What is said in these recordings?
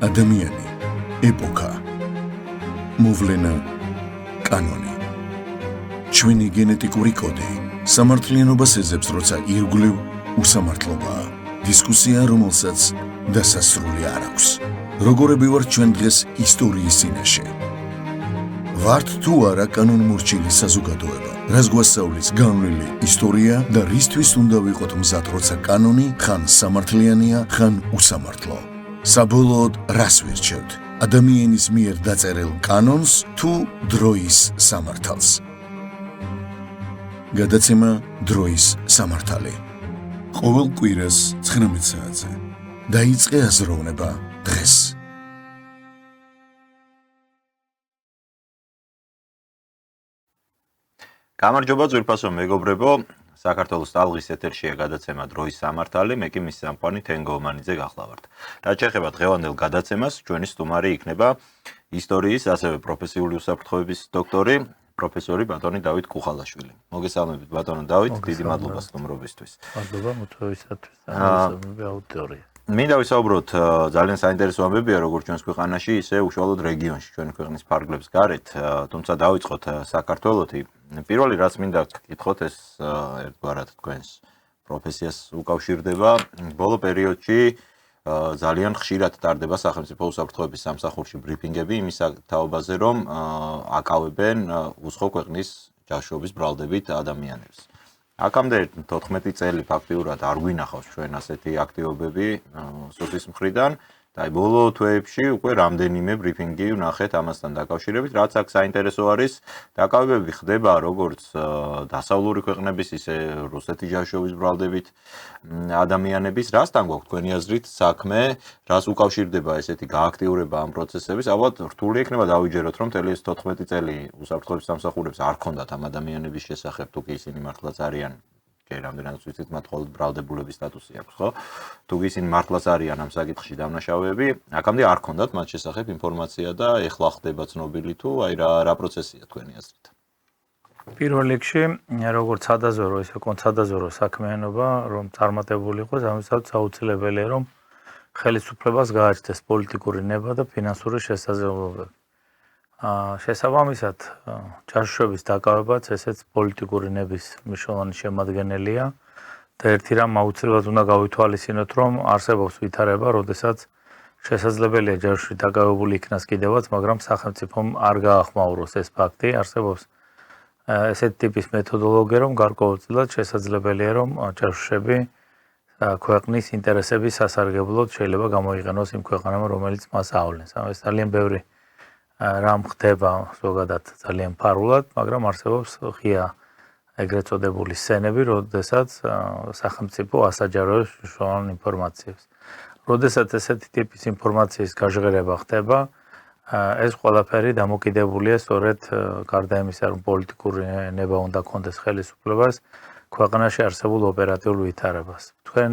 ადამიანი, ეპოქა, მოვლენა, კანონი. ჩვენი გენეტიკური კოდი სამართლიანობას ეძებს, როცა ირგვლივ უსამართლობაა. დისკუსია, რომელსაც დასასრული არ აქვს. როგორები ვართ ჩვენ დღეს ისტორიის წინაშე? ვართ თუ არა კანონმორჩილი საზოგადოება, რაც გვასწავლის განვლილი ისტორია და რისთვის უნდა ვიყოთ მზად, როცა კანონი ხან სამართლიანია, ხან უსამართლო. საბოლოოდ რას ვირჩევთ? ადამიანის მიერ დაწერილ კანონს თუ დროის სამართალს? გადაცემა დროის სამართალი. ყოველ კვირას 19 საათზე. დაიწყე აზროვნება დღეს. გამარჯობა ძვირფასო მეგობრებო, საქართველოს ტალღის ეთერშია გადაცემა დროის სამართალი, მე კი მის სამყარო თენგო მანიძე გახლავართ. რაც შეეხება დღევანდელ გადაცემას, ჩვენი სტუმარი იქნება ისტორიის, ასევე პროფესიული უსაფრთხოების დოქტორი, პროფესორი ბატონი დავით კუხალაშვილი. მოგესალმებით ბატონო დავით, დიდი მადლობა სტუმრობისთვის. მადლობა მოთხოვისათვის და მოგესალმებით აუდიტორია. მინდა ვისაუბროთ ძალიან საინტერესო ამბებია, როგორც ჩვენს ქვეყანაში, ისე უშუალოდ რეგიონში, ჩვენი ქვეყნის ფარგლებს გარეთ, თუმცა დავიწყოთ საქართველოთი. პირველი რაც მინდა გკითხოთ, ეს ერთგვარად თქვენს პროფესიას უკავშირდება. ბოლო პერიოდში ძალიან ხშირად ტარდება სახელმწიფო უსაფრთხოების სამსახურში ბრიფინგები იმის თაობაზე, რომ აკავებენ უცხო ქვეყნის ჯაშუობის ბრალდებით ადამიანებს. აქამდე 14 წელი ფაქტიურად არ გვინახავს ჩვენ ასეთი აქტივობები სოციის მხრიდან და ბოლო თვეებში უკვე რამდენიმე ბრიფინგი ვნახეთ ამასთან დაკავშირებით, რაც აქ საინტერესო არის, დაკავებები ხდება როგორც დასავლური ქვეყნების, ისე რუსეთის ჯაშუობის ბრალდებით ადამიანების. რასთან გვაქვს თქვენი აზრით საქმე, რას უკავშირდება ესეთი გააქტიურება ამ პროცესების? ალბათ რთული იქნება დავიჯეროთ, რომ მთელი ეს 14 წელი უსაფრთხოების სამსახურებს არ ჰქონდათ ამ ადამიანების შესახებ, თუ კი ისინი მართლაც არიან, რამდენადაც ვიცით, მათ მხოლოდ ბრალდებულების სტატუსი აქვს, ხო? თუ კი ისინი მართლაც არიან ამ საკითხში დამნაშავეები, აქამდე არ ჰქონდათ მათ შესახებ ინფორმაცია და ეხლა ხდება ცნობილი თუ აი რა პროცესია თქვენი აზრით? პირველ რიგში, როგორც სადაზორო, ისე კონცადაზორო საქმიანობა, რომ წარმატებული იყოს, ამისაც აუცილებელია, რომ ხელისუფლებას გააჩნდეს პოლიტიკური ნება და ფინანსური შესაძლებლობები. შესაბამისად, ჯაშუობის დაკავებაც ესეც პოლიტიკური ნების მნიშვნელოვანი შემადგენელია და ერთი რამ აუცილებლად უნდა გავითვალისწინოთ, რომ არსებობს ვითარება, როდესაც შესაძლებელია ჯაშუში დაკავებული იქნას კიდევაც, მაგრამ სახელმწიფომ არ გაახმაუროს ეს ფაქტი. არსებობს ესეთი ტიპის მეთოდოლოგია, რომ გარკვეულწილად შესაძლებელია, რომ ჯაშუშები ქვეყნის ინტერესების სასარგებლოდ შეიძლება გამოიყენოს იმ ქვეყანამ, რომელიც მას ავლენს. ეს ძალიან ბევრი რამ ხდება ზოგადად ძალიან ფარულად, მაგრამ არსებობს ღია ეგრეთ წოდებული სცენები, როდესაც სახელმწიფო ასაჯაროებს მნიშვნელოვან ინფორმაციებს. როდესაც ესეთი ტიპის ინფორმაციის გაჟღერება ხდება, ეს ყველაფერი დამოკიდებულია სწორედ გარდა იმისა, რომ პოლიტიკური ნება უნდა კონდეს ხელისუფლებას, ქვეყანაში არსებულ ოპერატიულ ვითარებას. თქვენ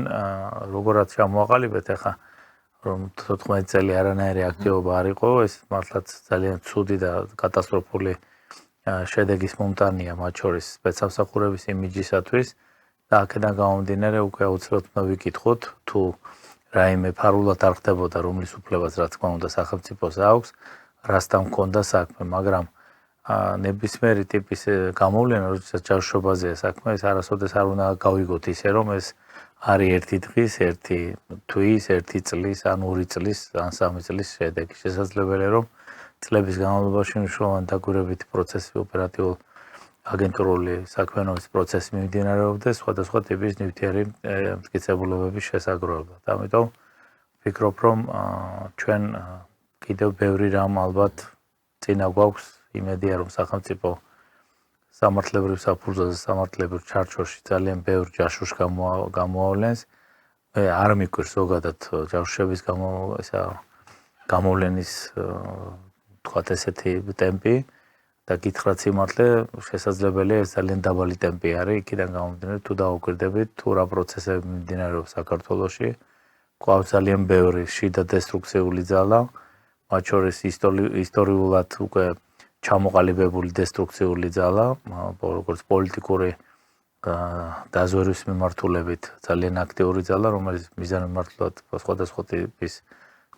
როგორაც ჩამოაყალიბეთ ახლა რომ 14 წელი არანაირი აქტივობა არ იყო, ეს მართლაც ძალიან ცუდი და კატასტროფული შედეგის მომტანია მათ შორის სპეცსამსახურების იმიჯისათვის და აქედან გამომდინარე უკვე აუცილებლად უნდა ვიკითხოთ, თუ რაიმე ფარულად არ ხდებოდა, რომლის უფლებას რა თქმა უნდა სახელმწიფოს აქვს, რასთან მქონდა საქმე, მაგრამ ნებისმიერი ტიპის გამოვლენა, როდესაც ჯაშუობაზეა საქმე, ეს არასოდეს არ უნდა გავიგოთ ისე, რომ ეს არის ერთი დღის, ერთი თვის, ერთი წლის, ან 2 წლის, ან 3 წლის შედეგი. შესაძლებელია, რომ წლების განმავლობაში მნიშვნელოვანი დაკვირვებითი პროცესი, ოპერატიულ აგენტურული საქმიანობის პროცესი მიმდინარეობდეს სხვადასხვა ტიპის ნივთიერი მტკიცებულებების შესაგროვებლად. ამიტომ ვფიქრობ, რომ ჩვენ კიდევ ბევრი რამ ალბათ წინა გვაქვს, იმედია, რომ სახელმწიფო სამართლებრივ საფუძველზე, სამართლებრივ ჩარჩოში ძალიან ბევრ ჯაშუშს გამოავლენს. მე არ მიკვირს ზოგადად ჯაშუშების გამოვლენის თქვათ ესეთი ტემპი და გითხრათ სიმართლე, შესაძლებელია ეს ძალიან დაბალი ტემპი არის, იქიდან გამომდინარე თუ დაუკვირდებით, თუ რა პროცესები მიმდინარეობს საქართველოში, გვყავს ძალიან ბევრი შიდა დესტრუქციული ძალა, მათ შორის ისტორიულად უკვე ჩამოყალიბებული დესტრუქციული ძალა, როგორც პოლიტიკური დაზვერვის მიმართულებით ძალიან აქტიური ძალა, რომელიც მიზანმიმართულად სხვადასხვა ტიპის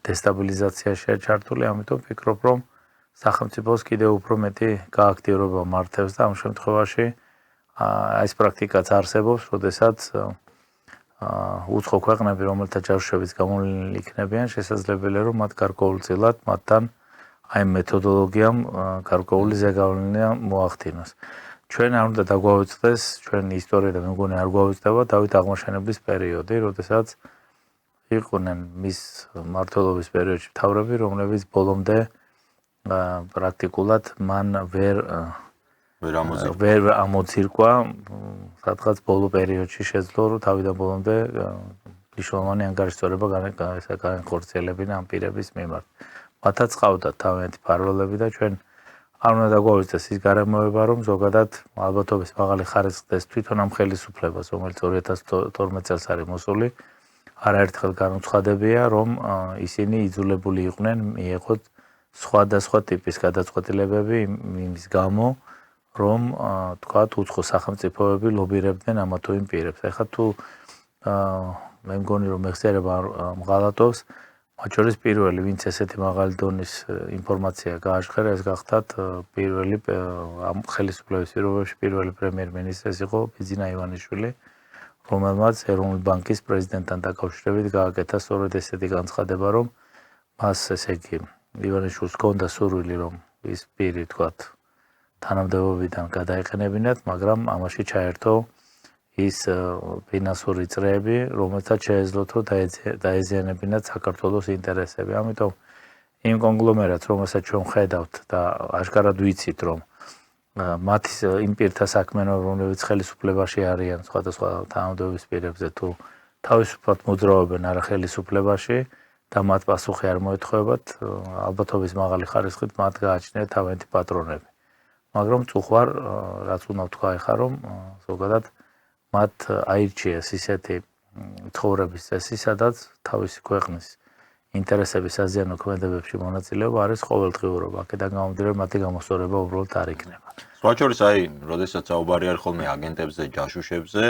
დესტაბილიზაციაშია ჩართული, ამიტომ ვფიქრობ, რომ სახელმწიფოს კიდევ უფრო მეტი გააქტიურება მართებს და ამ შემთხვევაში ეს პრაქტიკაც არსებობს, როდესაც უცხო ქვეყნები, რომელთა ჯაშუშებიც გამოვლენილი იქნებიან, შესაძლებელია, რომ მათ გარკვეულწილად მათთან აი მეთოდოლოგიამ გარკვეული ზეგავლენა მოახდინოს. ჩვენ არ უნდა დაგვავიწყდეს ჩვენი ისტორია და მე მგონი არ გვავიწყდება დავით აღმაშენებლის პერიოდი, როდესაც იყვნენ მის მმართველობის პერიოდში მთავრები, რომლებიც ბოლომდე პრაქტიკულად მან ვერ ამოძირკვა, სადღაც ბოლო პერიოდში შეძლო, რომ თავიდან ბოლომდე მნიშვნელოვანი ანგარიშწორება განხორციელებინა ამ პირების მიმართ. მათაც ყავდათ თავიანთი ფარველები და ჩვენ არ უნდა დაგვავიწყდეს ის გარემოება, რომ ზოგადად ალბათობის მაღალი ხარისხი დეს თვითონ ამ ხელისუფლებას, რომელიც 2012 წელს არის მოსული, არაერთხელ განუცხადებია, რომ ისინი იძულებული იყვნენ მიეღოთ სხვადასხვა ტიპის გადაწყვეტილებები იმის გამო, რომ თქვათ უცხო სახელმწიფოები ლობირებდნენ ამა თუ იმ პირებს. ეხლა თუ მე მგონი რომ მეხსიერება მღალატობს, მათ შორის პირველი, ვინც ესეთი მაღალი დონის ინფორმაცია გააშხერა, ეს გახდათ პირველი ამ ხელისუფლების პირობებში პირველი პრემიერ-მინისტრი ეს იყო ბიძინა ივანიშვილი, რომელმაც ეროვნული ბანკის პრეზიდენტთან დაკავშირებით გააკეთა სწორედ ესეთი განცხადება, რომ მას ესე იგი ივანიშვილს ჰქონდა სურვილი, რომ ის პირი თქვათ თანამდებობიდან გადაეყენებინათ, მაგრამ ამაში ჩაერთო ის ფინანსური წრეები, რომელთაც შეეძლოთ, რომ დაეზიანებინათ საქართველოს ინტერესები. ამიტომ იმ კონგლომერატს, რომელსაც ჩვენ ხედავთ და აშკარად ვიცით, რომ მათი იმ პირთა საქმიანობა, რომლებიც ხელისუფლებაში არიან სხვადასხვა თანამდებობის პირებზე თუ თავისუფლად მოძრაობენ არა ხელისუფლებაში და მათ პასუხი არ მოეთხოვებათ, ალბათობის მაღალი ხარისხით მათ გააჩნიათ თავიანთი პატრონები. მაგრამ წუხوار რაც უნდა ვთქვა ეხლა, რომ ზოგადად მათ აირჩიეს ისეთი ცხოვრების წესი, სადაც თავისი ქვეყნის ინტერესების საზიანო ქმედებებში მონაწილეობა არის ყოველდღიურობა. აქედან გამომდინარე, მათი გამოსწორება უბრალოდ არ იქნება. სხვა შორის აი, როდესაც საუბარი არის ხოლმე აგენტებზე, ჯაშუშებზე,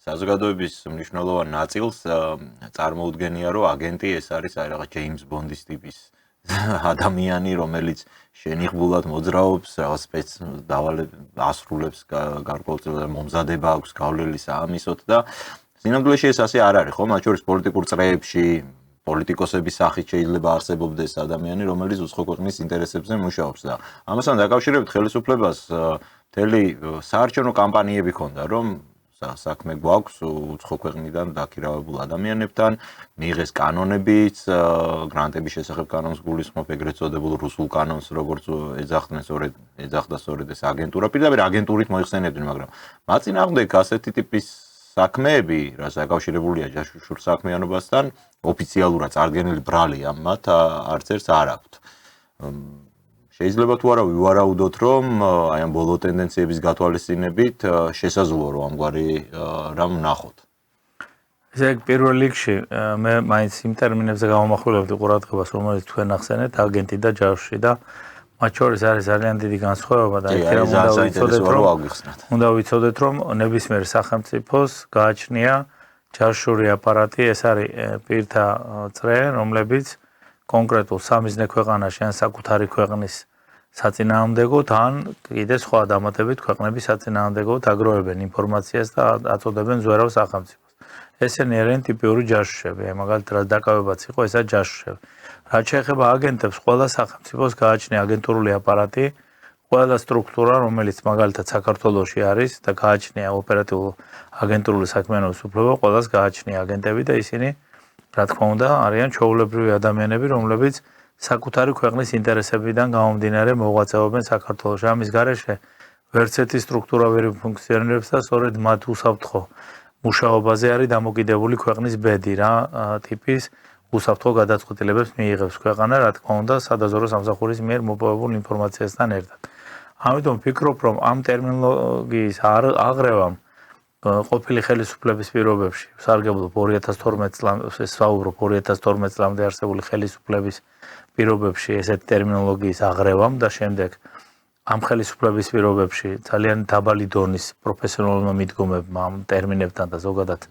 საზოგადოების მნიშვნელოვან ნაწილს წარმოუდგენია, რომ აგენტი ეს არის აი რაღაც ჯეიმს ბონდის ტიპის ადამიანი, რომელიც შენიღბულად მოძრაობს, რაღაც ასრულებს გარკვეულწილად მომზადება აქვს გავლილი საამისოდ და სინამდვილეში ეს ასე არ არის, ხო? მათ შორის პოლიტიკურ წრეებში პოლიტიკოსების სახით შეიძლება არსებობდეს ადამიანი, რომელიც უცხო ქვეყნის ინტერესებზე მუშაობს და ამასთან დაკავშირებით ხელისუფლებას მთელი საარჩევნო კამპანიები ჰქონდა, რომ საქმე გვაქვს უცხო ქვეყნიდან დაქირავებულ ადამიანებთან, მიიღეს კანონებიც, გრანტების შესახებ კანონს გულისხმობ, ეგრეთ წოდებულ რუსულ კანონს, როგორც ეძახდა სწორედ ეს აგენტურა, პირდაპირ აგენტურით მოიხსენებდნენ, მაგრამ მათ წინააღმდეგ ასეთი ტიპის საქმეები, რაც დაკავშირებულია ჯაშუშურ საქმიანობასთან, ოფიციალურად წარდგენილი ბრალი მათ არც ერთს არ აქვთ. შეიძლება თუ არა ვივარაუდოთ, რომ აი ამ ბოლო ტენდენციების გათვალისწინებით შესაძლოა რომ ამგვარი რამ ვნახოთ. ესე იგი პირველ რიგში მე მაინც იმ ტერმინებზე გამომახვილებდი ყურადღებას, რომელიც თქვენ ახსენეთ, აგენტი და ჯაშუში და მათ შორის არის ძალიან დიდი განსხვავება და უნდა ვიცოდეთ, რომ ნებისმიერ სახელმწიფოს გააჩნია ჯაშური აპარატი, ეს არის პირთა წრე, რომლებიც კონკრეტულ სამიზნე ქვეყანაში ან საკუთარი ქვეყნის საწინააღმდეგოდ ან კიდე სხვა დამატებით ქვეყნების საწინააღმდეგოდ აგროვებენ ინფორმაციას და აწოდებენ ზვერავ სახელმწიფოს. ესენი არიან ტიპიური ჯაშუშები, მაგალითად რაც დაკავებაც იყო, ესა ჯაშუშები. რაც შეეხება აგენტებს, ყველა სახელმწიფოს გააჩნია აგენტურული აპარატი, ყველა სტრუქტურა, რომელიც მაგალითად საქართველოში არის და გააჩნია ოპერატიულ აგენტურული საქმიანობის უფლება, ყველას გააჩნია აგენტები და ისინი რა თქმა უნდა, არიან ჩვეულებრივი ადამიანები, რომლებიც საკუთარი ქვეყნის ინტერესებიდან გამომდინარე მოღვაწეობენ საქართველოში. ამის გარეშე ვერც ერთი სტრუქტურა ვერ ფუნქციონირებს და სწორედ მათ უსაფრთხო მუშაობაზე არის დამოკიდებული ქვეყნის ბედი, რა ტიპის უსაფრთხო გადაწყვეტილებებს მიიღებს ქვეყანა, რა თქმა უნდა, სადაზვერვო სამსახურის მიერ მოპოვებულ ინფორმაციასთან ერთად. ამიტომ ვფიქრობ, რომ ამ ტერმინოლოგიის აღრევამ ყოფილი ხელისუფლების პირობებში სარგებლობ 2012 წლამდე საუბრობ 2012 წლამდე არსებული ხელისუფლების პირობებში ესეთ ტერმინოლოგიის აღრევამ და შემდეგ ამ ხელისუფლების პირობებში ძალიან დაბალი დონის პროფესიონალურმა მიდგომებმა ამ ტერმინებთან და ზოგადად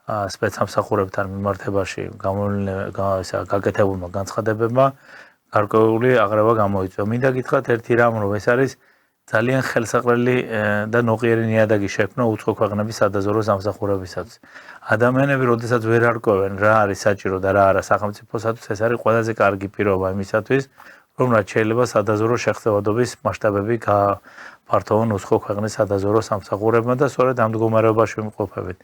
სპეცსამსახურებთან მიმართებაში გაკეთებულმა განცხადებებმა გარკვეული აღრევა გამოიწვია. მინდა გითხრათ ერთი რამ, რომ ეს არის ძალიან ხელსაყრელი და ნოყიერი ნიადაგი შექმნა უცხო ქვეყნების სადაზვერვო სამსახურებისათვის. ადამიანები, როდესაც ვერ არკვევენ რა არის საჭირო და რა არა სახელმწიფოსათვის, ეს არის ყველაზე კარგი პირობა იმისათვის, რომ რაც შეიძლება სადაზვერვო შეღწევადობის მასშტაბები გაფართოვონ უცხო ქვეყნის სადაზვერვო სამსახურებმა და სწორედ ამ მდგომარეობაში ვიმყოფებით.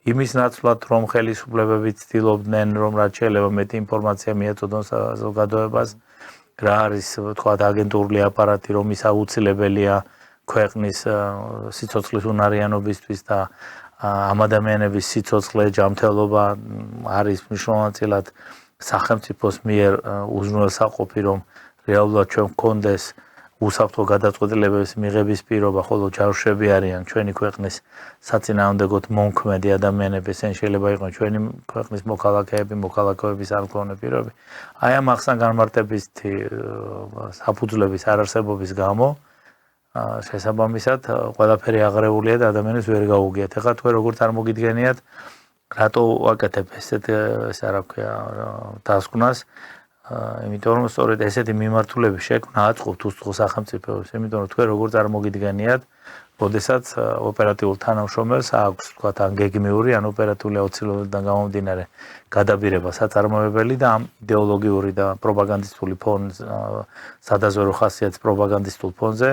იმის ნაცვლად, რომ ხელისუფლებები ცდილობდნენ, რომ რაც შეიძლება მეტი ინფორმაცია მიაწოდონ საზოგადოებას, რა არის თქვათ აგენტურული აპარატი, რომ ის აუცილებელია ქვეყნის სიცოცხლის უნარიანობისთვის და ამ ადამიანების სიცოცხლე, ჯანმრთელობა არის მნიშვნელოვნად სახელმწიფოს მიერ უზრუნველსაყოფი, რომ რეალურად ჩვენ გქონდეს უსაფრთხო გადაწყვეტილებების მიღების პირობა, ხოლო ჯავშები არიან ჩვენი ქვეყნის საწინააღმდეგოდ მომქმედი ადამიანები, ესენ შეიძლება იყოს ჩვენი ქვეყნის მოქალაქეების არ მქონე პირები. აი ამ ახსნა განმარტების საფუძვლების არარსებობის გამო შესაბამისად ყველაფერი აღრეულია და ადამიანებს ვერ გაუგიათ. ეხლა თქვენ როგორ წარმოგიდგენიათ, რატო ვაკეთებ ესეთ დასკვნას? იმიტომ რომ სწორედ ესეთი მიმართულების შექმნა აწყობთ უცხო სახელმწიფოებს, იმიტომ რომ თქვენ როგორ წარმოგიდგენიათ, როდესაც ოპერატიულ თანამშრომელს აქვს თქვათ ან გეგმიური, ან ოპერატიული აუცილებლობიდან გამომდინარე გადაბირება საწარმოებელი და ამ იდეოლოგიური და პროპაგანდისტული ფონზე, სადაზვერვო ხასიათის პროპაგანდისტულ ფონზე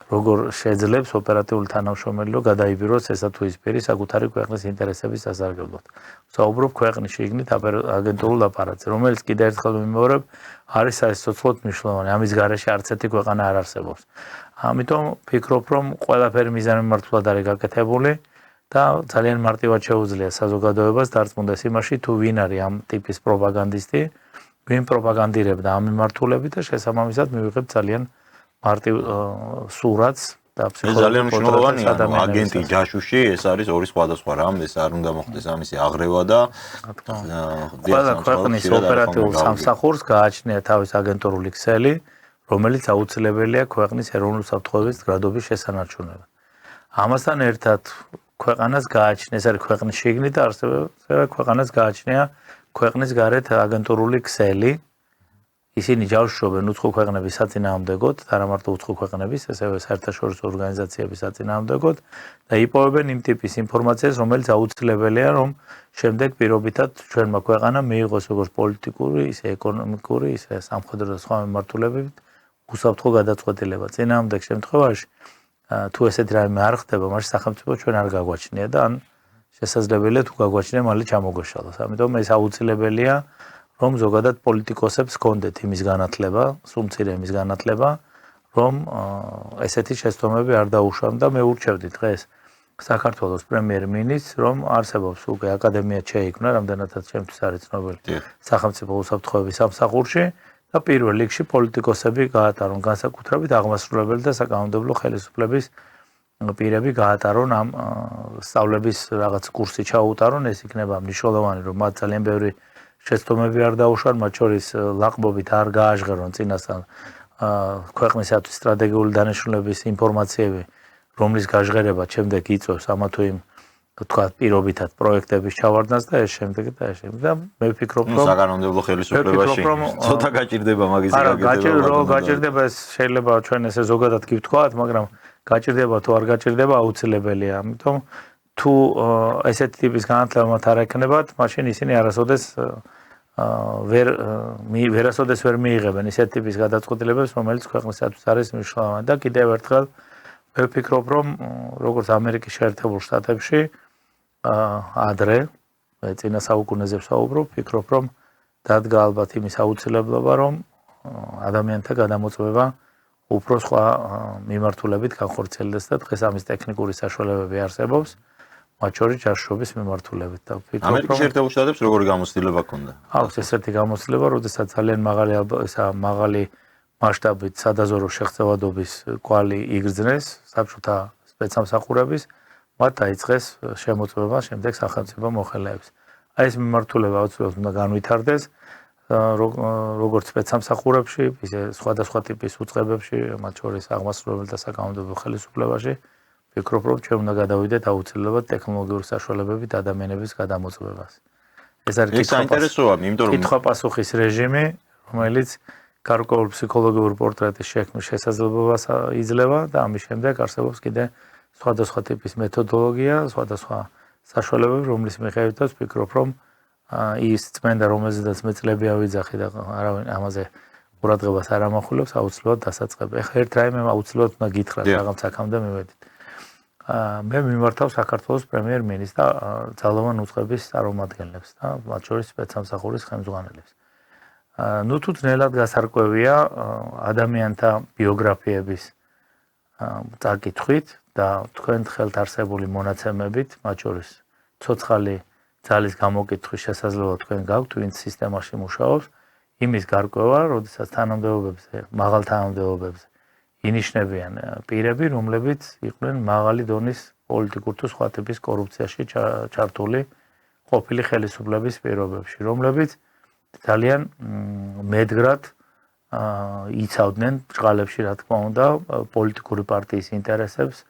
როგორ შეძლებს ოპერატიული თანამშრომელი რომ გადაიბიროს ესა თუ ის პირი საკუთარი ქვეყნის ინტერესების სასარგებლოდ. საუბრობ ქვეყნის შიგნით აგენტურულ აპარატზე, რომელიც კიდევ ერთხელ ვიმეორებ, არის საერთოდ მნიშვნელოვანი. ამის გარეშე არც ერთი ქვეყანა არ არსებობს. ამიტომ ვფიქრობ, რომ ყველაფერი მიზანმიმართულად არის გაკეთებული და ძალიან მარტივად შეუძლია საზოგადოებას დარწმუნდეს იმაში, თუ ვინ არის ამ ტიპის პროპაგანდისტი, ვინ პროპაგანდირებდა ამ მიმართულებით და შესაბამისად მივიღებ ძალიან მარტივ სურათს და ფსიქოლოგიურ ძალიან მნიშვნელოვანია, რომ აგენტი ჯაშუში ეს არის ორი სხვადასხვა რამ, ეს არ უნდა მოხდეს ამისი აღრევა და ყველა ქვეყნის ოპერატიულ სამსახურს გააჩნია თავის აგენტურული ქსელი, რომელიც აუცილებელია ქვეყნის ეროვნული უსაფრთხოების გრადობის შესანარჩუნებლად. ამასთან ერთად ქვეყანას გააჩნია, ეს არის ქვეყნის შიგნით და ასევე ქვეყანას გააჩნია ქვეყნის გარეთ აგენტურული ქსელი. ისინი ჯავშობენ უცხო ქვეყნების საწინააღმდეგოდ, და არა მარტო უცხო ქვეყნების, ასევე საერთაშორისო ორგანიზაციების საწინააღმდეგოდ და იპოვებენ იმ ტიპის ინფორმაციას, რომელიც აუცილებელია, რომ შემდეგ პირობითად ჩვენმა ქვეყანამ მიიღოს როგორც პოლიტიკური, ისე ეკონომიკური, ისე სამხედრო და სხვა მიმართულებით უსაფრთხო გადაწყვეტილება. წინააღმდეგ შემთხვევაში, თუ ესეთი რამე არ ხდება, მაშინ სახელმწიფო ჩვენ არ გაგვაჩნია და ან შესაძლებელია თუ გაგვაჩნია, მალე ჩამოგეშალოს. ამიტომ ეს აუცილებელია რომ ზოგადად პოლიტიკოსებს ჰქონდეთ იმის განათლება, სულ-მცირე იმის განათლება, რომ ესეთი შეცდომები არ დაუშვან და მე ურჩევდი დღეს საქართველოს პრემიერ-მინისტრს, რომ არსებობს უკვე აკადემია შეიქმნა, რამდენადაც ჩემთვის არის ცნობილი სახელმწიფო უსაფრთხოების სამსახურში და პირველ რიგში პოლიტიკოსები გაატარონ განსაკუთრებით აღმასრულებელი და საკანონმდებლო ხელისუფლების პირები გაატარონ ამ სწავლების რაღაც კურსი ჩაუტარონ, ეს იქნება მნიშვნელოვანი, რომ მათ ძალიან ბევრი შეცდომები არ დაუშვან, მათ შორის ლაყბობით არ გააჟღერონ წინასწარ ქვეყნისათვის სტრატეგიული დანიშნულების ინფორმაციები, რომლის გაჟღერება შემდეგ იწვევს ამა თუ იმ თქვათ პირობითად პროექტების ჩავარდნას და ეს შემდეგ და ეს შემდეგ. და მე ვფიქრობ, რომ საკანონმდებლო ხელისუფლებაში ცოტა გაჭირდება მაგის გაგება. გაჭირდება ეს შეიძლება ჩვენ ესე ზოგადად კი ვთქვათ, მაგრამ გაჭირდება თუ არ გაჭირდება აუცილებელია. ამიტომ თუ ესეთი ტიპის განათლება მათ არ ექნებათ, მაშინ ისინი არასოდეს ვერ მიიღებენ ისეთ ტიპის გადაწყვეტილებებს, რომელიც ქვეყნისათვის არის მნიშვნელოვანი. და კიდევ ერთხელ მე ვფიქრობ, რომ როგორც ამერიკის შეერთებულ შტატებში ადრე წინა საუკუნეზე ვსაუბრობ, ვფიქრობ, რომ დადგა ალბათ იმის აუცილებლობა, რომ ადამიანთა გადამოწმება უფრო სხვა მიმართულებით განხორციელდეს და დღეს ამის ტექნიკური საშუალებები არსებობს. მათ შორის ჯაშუობის მიმართულებით და ვფიქრობ, რომ ამერიკის შეერთებულ შტატებს როგორი გამოცდილება ჰქონდა? აქვს ესეთი გამოცდილება, როდესაც ძალიან მაღალი მასშტაბით სადაზვერვო შეღწევადობის კვალი იგრძნეს საბჭოთა სპეცსამსახურების, მათ დაიწყეს შემოწმება შემდეგ სახელმწიფო მოხელეებს. აი ეს მიმართულება აუცილებლად უნდა განვითარდეს, როგორც სპეცსამსახურებში, ისე სხვადასხვა ტიპის უწყებებში, მათ შორის აღმასრულებელ და საკანონმდებლო ხელისუფლებაში. ვფიქრობ, რომ ჩვენ უნდა გადავიდეთ აუცილებლად ტექნოლოგიური საშუალებებით ადამიანების გადამოწმებას. ეს არის საინტერესოა, იმიტომ რომ კითხვა-პასუხის რეჟიმი, რომელიც გარკვეულ ფსიქოლოგიურ პორტრეტის შექმნის შესაძლებლობას იძლევა და ამის შემდეგ არსებობს კიდე სხვადასხვა ტიპის მეთოდოლოგია, სხვადასხვა საშუალებები, რომლის მიხედვითაც ვფიქრობ, რომ ის წმენდა, რომელზედაც მე წლები ავიძახი და არავინ ამაზე ყურადღებას არ ამახვილებს, აუცილებლად დასაწყება. ეხლა ერთ რაიმე აუცილებლად უნდა გითხრათ, რაღაც აქამდე მივედით. მე მიმართავ საქართველოს პრემიერ-მინისტრს და ძალოვან უწყების წარმომადგენლებს და მათ შორის სპეცსამსახურის ხელმძღვანელებს. ნუ თუ ძნელად გასარკვევია ადამიანთა ბიოგრაფიების წაკითხვით და თქვენ ხელთ არსებული მონაცემებით, მათ შორის ცოცხალი ძალის გამოკითხვის შესაძლებლობა თქვენ გაქვთ, ვინც სისტემაში მუშაობს, იმის გარკვევა, როდესაც თანამდებობებზე, მაღალ თანამდებობებზე ინიშნებიან პირები, რომლებიც იყვნენ მაღალი დონის პოლიტიკურ თუ სხვა ტიპის კორუფციაში ჩართული ყოფილი ხელისუფლების პირობებში, რომლებიც ძალიან მედგრად იცავდნენ ჭყალებში, რა თქმა უნდა, პოლიტიკური პარტიის ინტერესებს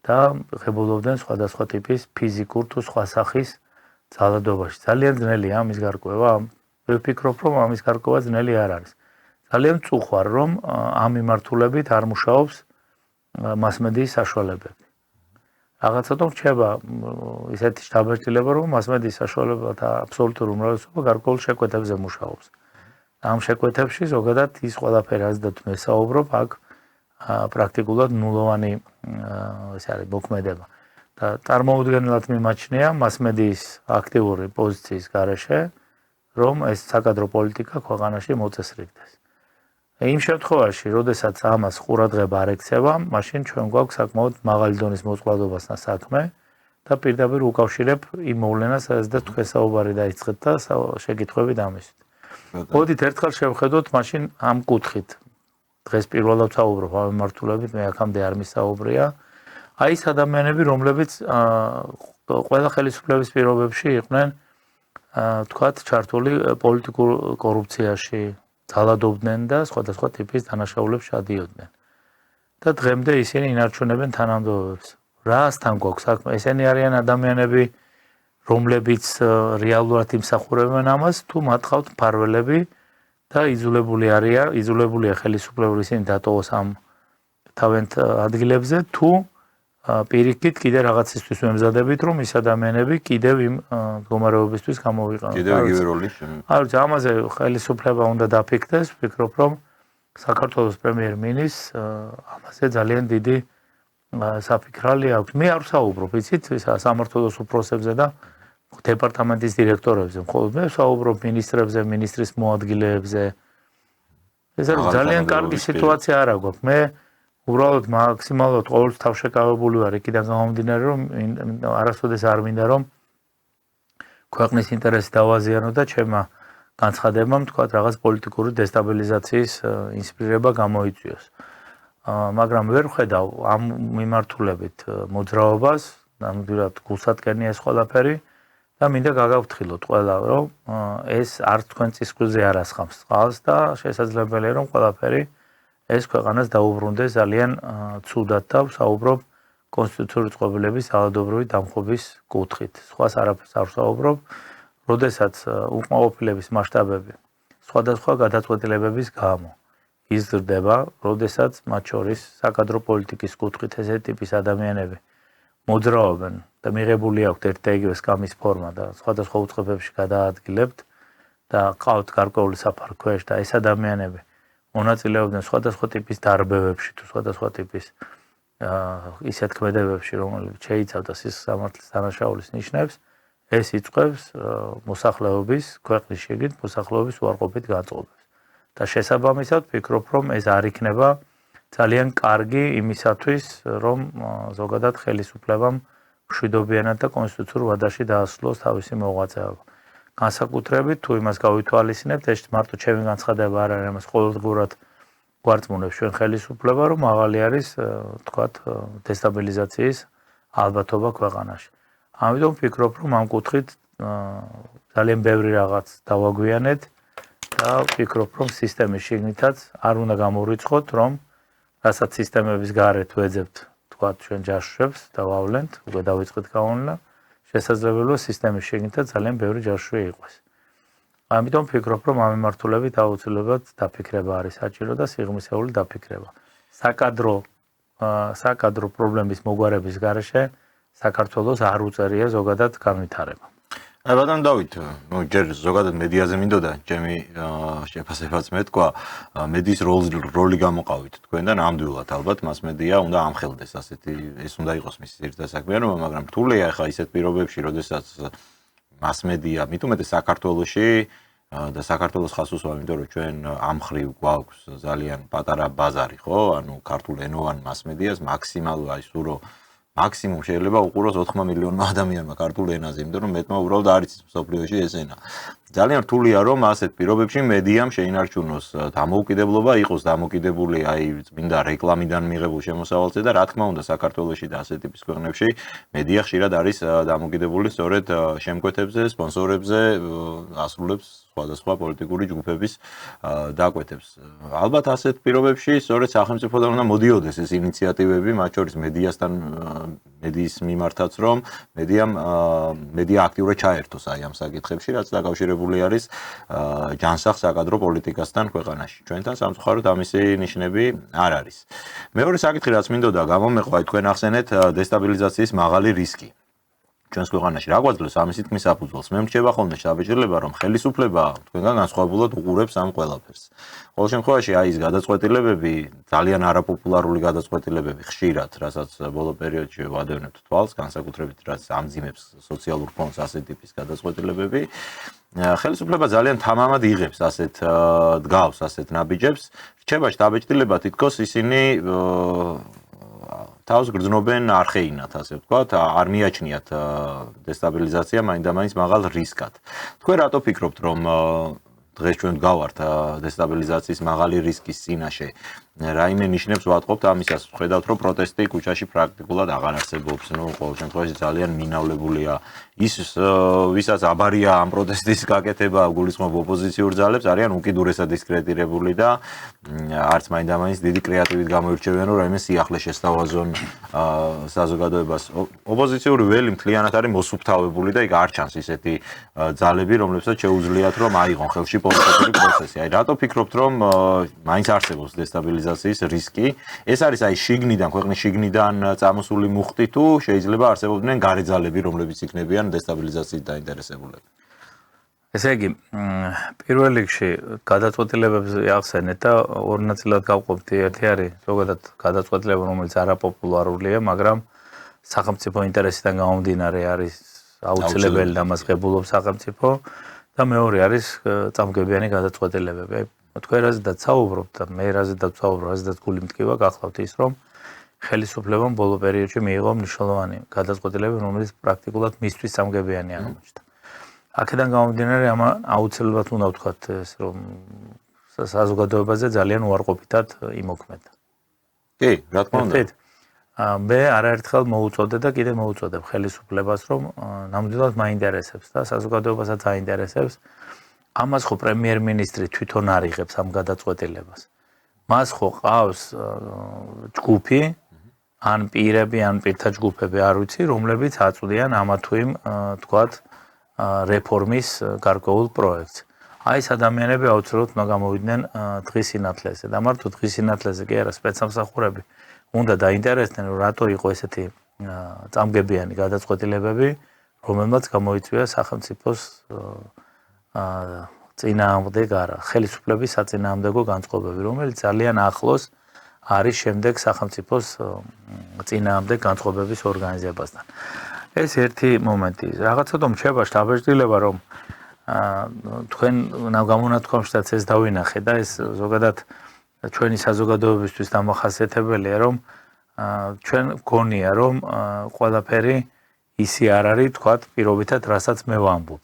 და ღებულობდნენ სხვადასხვა ტიპის ფიზიკურ თუ სხვა სახის ძალადობაში. ძალიან ძნელია ამის გარკვევა. მე ვფიქრობ, რომ ამის გარკვევა ძნელი არ არის. ძალიან მწუხვარ, რომ ამ მიმართულებით არ მუშაობს მასმედიის საშუალებები. რაღაცა თქო რჩება ისეთი შთაბეჭდილება, რომ მასმედიის საშუალებათა აბსოლუტური უმრავლესობა გარკვეულ შეკვეთებზე მუშაობს. ამ შეკვეთებში ზოგადად ის ყველაფერი, რაზეც მე საუბრობ, აქ პრაქტიკულად ნულოვანი ეს არის მოქმედება. და წარმოუდგენლად მიმაჩნია მასმედიის აქტიური პოზიციის გარეშე, რომ ეს საკადრო პოლიტიკა ქვეყანაში მოწესრიგდეს. იმ შემთხვევაში, როდესაც ამას ყურადღება არ ექცევა, მაშინ ჩვენ გვაქვს საკმაოდ მაღალი დონის მოწყვლადობასთან საქმე და პირდაპირ უკავშირებ იმ მოვლენას, სადაც თქვენ საუბარი დაიწყეთ და შეკითხვები დამისვით. მოდით ერთხელ შევხედოთ მაშინ ამ კუთხით. დღეს პირველად საუბრობ ამ მიმართულებით, მე აქამდე არ მისაუბრია. აი ეს ადამიანები, რომლებიც ყველა ხელისუფლების პირობებში იყვნენ თქვათ ჩართული პოლიტიკურ კორუფციაში, ძალადობდნენ და სხვადასხვა ტიპის დანაშაულებს შადიოდნენ. და დღემდე ისინი ინარჩუნებენ თანამდებობებს. რასთან გვაქვს საქმე? ესენი არიან ადამიანები, რომლებიც რეალურად იმსახურებენ ამას, თუ მათ ყავთ მფარველები და იძულებულია ხელისუფლება ისინი დატოვოს ამ თავენთ ადგილებზე, თუ პირიქით კიდე რაღაცისთვის მემზადებით, რომ ის ადამიანები კიდევ იმ მდგომარეობისთვის გამოვიყენონ. კიდევ იგივე როლის. არ ვიცი, ამაზე ხელისუფლება უნდა დაფიქრდეს, ვფიქრობ, რომ საქართველოს პრემიერ-მინისტრს ამაზე ძალიან დიდი საფიქრალი აქვს. მე არ ვსაუბრობ, იცით, სამმართველოს უფროსებზე და დეპარტამენტის დირექტორებზე, მხოლოდ მე ვსაუბრობ მინისტრებზე, მინისტრის მოადგილეებზე. ეს არის ძალიან კარგი სიტუაცია არა გვაქვს. მე უბრალოდ მაქსიმალურად ყოველთვის თავშეკავებული ვარ იქიდან გამომდინარე, რომ არასოდეს არ მინდა, რომ ქვეყნის ინტერესი დავაზიანო და ჩემმა განცხადებამ თქვა რაღაც პოლიტიკური დესტაბილიზაციის ინსპირება გამოიწვიოს. მაგრამ ვერ ვხედავ ამ მიმართულებით მოძრაობას, ნამდვილად გულსატკერნია ეს ყველაფერი და მინდა გაგავთხილოთ ყველა, რომ ეს არც თქვენ წისქვილზე არ ასხამს წყალს და შესაძლებელია, რომ ყველაფერი ეს ქვეყანას დაუბრუნდეს ძალიან ცუდად და ვსაუბრობ კონსტიტუციური წყობილების ძალადობრივი დამხობის კუთხით. სხვას არაფერს არ ვსაუბრობ, როდესაც უკმაყოფილების მასშტაბები სხვადასხვა გადაწყვეტილებების გამო იზრდება, როდესაც მათ შორის საკადრო პოლიტიკის კუთხით ესეთი ტიპის ადამიანები მოძრაობენ და მიღებული აქვთ ერთ და იგივე სკამის ფორმა და სხვადასხვა უწყებებში გადაადგილებთ და ყავთ გარკვეული საფარ ქვეშ და ეს ადამიანები მონაწილეობდნენ სხვადასხვა ტიპის დარბევებში თუ სხვადასხვა ტიპის ისეთ ქმედებებში, რომელიც შეიცავდა სისხლისამართლის დანაშაულის ნიშნებს, ეს იწვევს მოსახლეობის ქვეყნის შიგნით მოსახლეობის უარყოფით განწყობებს. და შესაბამისად ვფიქრობ, რომ ეს არ იქნება ძალიან კარგი იმისათვის, რომ ზოგადად ხელისუფლებამ მშვიდობიანად და კონსტიტუციურ ვადაში დაასრულოს თავისი მოღვაწეობა. განსაკუთრებით თუ იმას გავითვალისწინებთ, ეს მარტო ჩემი განცხადება არ არის, ამას ყოველდღურად გვარწმუნებს ჩვენ ხელისუფლება, რომ მაღალი არის, თქვათ, დესტაბილიზაციის ალბათობა ქვეყანაში. ამიტომ ვფიქრობ, რომ ამ კუთხით ძალიან ბევრი რაღაც დავაგვიანეთ და ვფიქრობ, რომ სისტემის შიგნითაც არ უნდა გამორიცხოთ, რომ რასაც სისტემების გარეთ ვეძებთ, თქვა ჩვენ ჯაშუებს და ვავლენთ, უკვე დავიწყეთ გავუვლა, შესაძლებელია სისტემის შეგნით და ძალიან ბევრი ჯაშუე იყოს. ამიტომ ვფიქრობ, რომ ამ მიმართულებით აუცილებლად დაფიქრება არის საჭირო და სიღრმისეული დაფიქრება. საკადრო პრობლემის მოგვარების გარეშე საქართველოს არ უწერია ზოგადად განვითარება. აი ბატონ დავით, ჯერ ზოგადად მედიაზე მინდოდა ჩემი შეფასებაც მეთქვა, მედიის როლი გამოყავით თქვენ და ნამდვილად ალბათ მას მედია უნდა ამხელდეს ასეთი ეს უნდა იყოს მისი ძირითადი საქმიანობა, მაგრამ რთულია ახლა ისეთ პირობებში, როდესაც მას მედია მით უმეტეს საქართველოში და საქართველოს ხას უსვა, იმიტომ რომ ჩვენ ამ ხრივ გვაქვს ძალიან პატარა ბაზარი, ხო? ანუ ქართულ ენოვან მას მედიას მაქსიმალურად აი სურო მაქსიმუმ შეიძლება უყუროს 4 მილიონმა ადამიანმა ქართულ ენაზე, იმიტომ რომ მეტმა უბრალოდ არ იცის მსოფლიოში ეს ენა. ძალიან რთულია რომ ასეთ პირობებში მედიამ შეინარჩუნოს დამოუკიდებლობა, იყოს დამოკიდებული აი წმინდა რეკლამიდან მიღებულ შემოსავალზე და რა თქმა უნდა საქართველოში და ასეთ ტიპის ქვეყნებში მედია ხშირად არის დამოკიდებული სწორედ შემკვეთებზე, სპონსორებზე, ასრულებს სხვადასხვა პოლიტიკური ჯგუფების დაკვეთებს. ალბათ ასეთ პირობებში სწორედ სახელმწიფოდან უნდა მოდიოდეს ეს ინიციატივები, მათ შორის მედიის მიმართაც, რომ მედია აქტიურად ჩაერთოს აი ამ საკითხებში, რაც დაკავშირებული არის ჯანსაღ საკადრო პოლიტიკასთან ქვეყანაში. ჩვენთან სამწუხაროდ ამისი ნიშნები არ არის. მეორე საკითხი რაც მინდოდა გამომეყვა, თქვენ ახსენეთ დესტაბილიზაციის მაღალი რისკი. ჩვენს ქვეყანაში რა გვაძლევს ამისი თქმის საფუძველს? მე მრჩება ხოლმე შთაბეჭდილება, რომ ხელისუფლება თქვენგან განსხვავებულად უყურებს ამ ყველაფერს. ყოველ შემთხვევაში აი ეს გადაწყვეტილებები, ძალიან არაპოპულარული გადაწყვეტილებები ხშირად, რასაც ბოლო პერიოდში ვადევნებთ თვალს, განსაკუთრებით რაც ამძიმებს სოციალურ ფონდს ასეთ ტიპის გადაწყვეტილებები, ხელისუფლება ძალიან თამამად იღებს ასეთ დგავს ასეთ ნაბიჯებს. რჩება შთაბეჭდილება თითქოს ისინი თავს გრძნობენ არხეინად, ასე ვთქვათ, არ მიაჩნიათ დესტაბილიზაცია მაინდამაინც მაღალ რისკად. თქვენ რატო ფიქრობთ, რომ დღეს ჩვენ გავართ დესტაბილიზაციის მაღალი რისკის წინაშე? რაიმე ნიშნებს ვატყობთ ამისას? ხედავთ, რომ პროტესტი ქუჩაში პრაქტიკულად აღარ არსებობს, ყოველ შემთხვევაში ძალიან მინავლებულია. ის ვისაც აბარია ამ პროტესტის გაკეთება, გულისხმობ ოპოზიციურ ძალებს, არიან უკიდურესად დისკრედიტირებული და არც მაინდამაინც დიდი კრეატივით გამოირჩევიან, რომ რაიმე სიახლე შესთავაზონ საზოგადოებას. ოპოზიციური ველი მთლიანად არის მოსუფთავებული და იქ არ ჩანს ისეთი ძალები, რომლებსაც შეუძლიათ რომ აიღონ ხელში პოლიტიკური პროცესი. აი რატო ფიქრობთ, რომ მაინც არსებობს დესტაბილიზაციის რისკი? ეს არის აი შიგნიდან, ქვეყნის შიგნიდან წამოსული მუხტი თუ შეიძლება არსებობდნენ გარე ძალები, რომლებიც იქნებიან დესტაბილიზაციით დაინტერესებულები? ესე იგი, პირველ რიგში გადაწყვეტილებებს ახსენეთ და ორ ნაწილად გავყოფთ. ერთი არის ზოგადად გადაწყვეტილება, რომელიც არაპოპულარულია, მაგრამ სახელმწიფო ინტერესიდან გამომდინარე არის აუცილებელი და მას ღებულობს სახელმწიფო და მეორე არის წამგებიანი გადაწყვეტილებები. თქვენ რაზედაც საუბრობთ და მე რაზედაც საუბრობ, რაზედაც გული მტკივა გახლავთ ის, რომ ხელისუფლებამ ბოლო პერიოდში მიიღო მნიშვნელოვანი გადაწყვეტილებები, რომელიც პრაქტიკულად მისთვის წამგებიანი აღმოჩნდა. აქედან გამომდინარე, აუცილებლად უნდა ვთქვათ ეს, რომ საზოგადოებაზე ძალიან უარყოფითად იმოქმედა. კი, რა თქმა უნდა. მე არაერთხელ მოუწოდე და კიდევ მოუწოდებ ხელისუფლებას, რომ ნამდვილად მაინტერესებს და საზოგადოებასაც აინტერესებს. ამას ხო პრემიერ-მინისტრი თვითონ არ იღებს ამ გადაწყვეტილებას. მას ხო ყავს ჯგუფი, ან პირები, ან პირთა ჯგუფები, არ ვიცი, რომლებიც აწვდიან ამა თუ იმ, თქვათ, რეფორმის გარკვეულ პროექტს. აი ეს ადამიანები აუცილებლად უნდა გამოვიდნენ დღის სინათლეზე. და მარტო დღის სინათლეზე კი არა, სპეცსამსახურები უნდა დაინტერესდნენ, რომ რატო იყო ესეთი წამგებიანი გადაწყვეტილებები, რომელმაც გამოიწვია სახელმწიფოს წინააღმდეგ არა, ხელისუფლების საწინააღმდეგო განწყობები, რომელიც ძალიან ახლოს არის შემდეგ სახელმწიფოს წინააღმდეგ განწყობების ორგანიზებასთან. ეს ერთი მომენტი. რაღაცა თომ რჩება შთაბეჭდილება, რომ თქვენ გამონათქვამშიც ეს დავინახე და ეს ზოგადად ჩვენი საზოგადოებისთვის დამახასიათებელია, რომ ჩვენ გქონია, რომ ყველაფერი ისი არ არის, თქვათ, პირობითად, რასაც მე ვამბობ.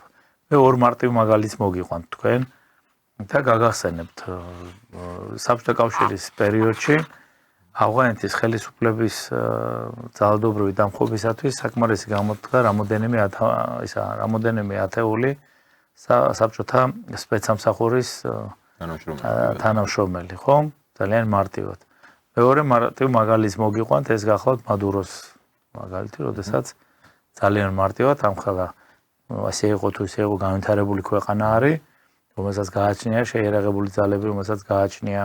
მე ორ მარტივ მაგალითს მოგიყვანთ თქვენ და გაგახსენებთ საბჭოთა კავშირის პერიოდში ავღანეთის ხელისუფლების ძალადობრივი დამხობისათვის საკმარისი გამოდგა რამოდენიმე ათეული საბჭოთა სპეცსამსახურის თანამშრომელი, ხო? ძალიან მარტივად. მეორე მაგალითს მოგიყვანთ ეს გახლავთ მადუროს მაგალითი, როდესაც ძალიან მარტივად ამხელა ასე იყო თუ ისე იყო განვითარებული ქვეყანა არის, რომელსაც გააჩნია შეიარაღებული ძალები, რომელსაც გააჩნია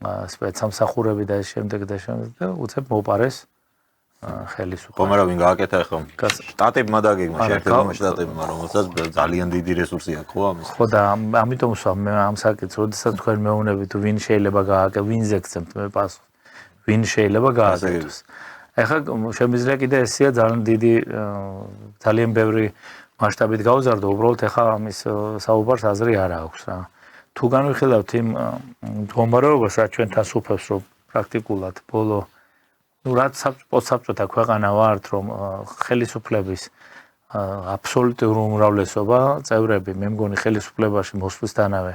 სპეცსამსახურები და ეს შემდეგ და უცებ მოპარეს ხელისუფლება. ხომ არა ვინ გააკეთა ახლა? შტატებმა დაგეგმა შეერთებულმა შტატებმა, რომელსაც ძალიან დიდი რესურსი აქვს, ხო ამის? ხო და ამიტომ სვა მე ამ საკითხს, როდესაც თქვენ მეუბნებით ვინ შეიძლება გააკეთოს, ვინზე გცემთ მე პასუხს. ვინ შეიძლება გააკეთოს. ახლა შემიძლია კიდე ესეა ძალიან დიდი ძალიან ბევრი მასშტაბით გავზარდო, უბრალოდ ახლა ამის საუბარს აზრი არ აქვს რა. თუ განვიხილავთ იმ მდგომარეობას, რაც ჩვენ თასუფებს, რომ პრაქტიკულად ბოლო რაც პოსტსაბჭოთა ქვეყანა ვართ, რომ ხელისუფლების აბსოლუტური უმრავლესობა წევრები, მე მგონი ხელისუფლებაში მოსვლისთანავე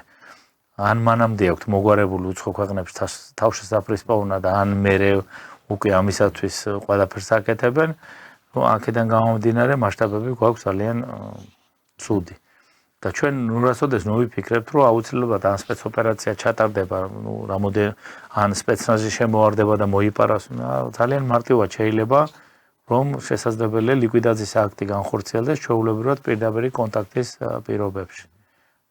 ან მანამდე აქვთ მოგვარებული უცხო ქვეყნებში თავშესაფრის პოვნა და ან მერე უკვე ამისათვის ყველაფერს აკეთებენ, რომ აქედან გამომდინარე მასშტაბები გვაქვს ძალიან ცუდი. და ჩვენ რასოდეს ვიფიქრებთ, რომ აუცილებლად ან სპეცოპერაცია ჩატარდება, რამოდენ ან სპეცნაზი შემოვარდება და მოიპარას, ძალიან მარტივად შეიძლება, რომ შესაძლებელია ლიკვიდაციის აქტი განხორციელდეს ჩვეულებრივად პირდაპირი კონტაქტის პირობებში.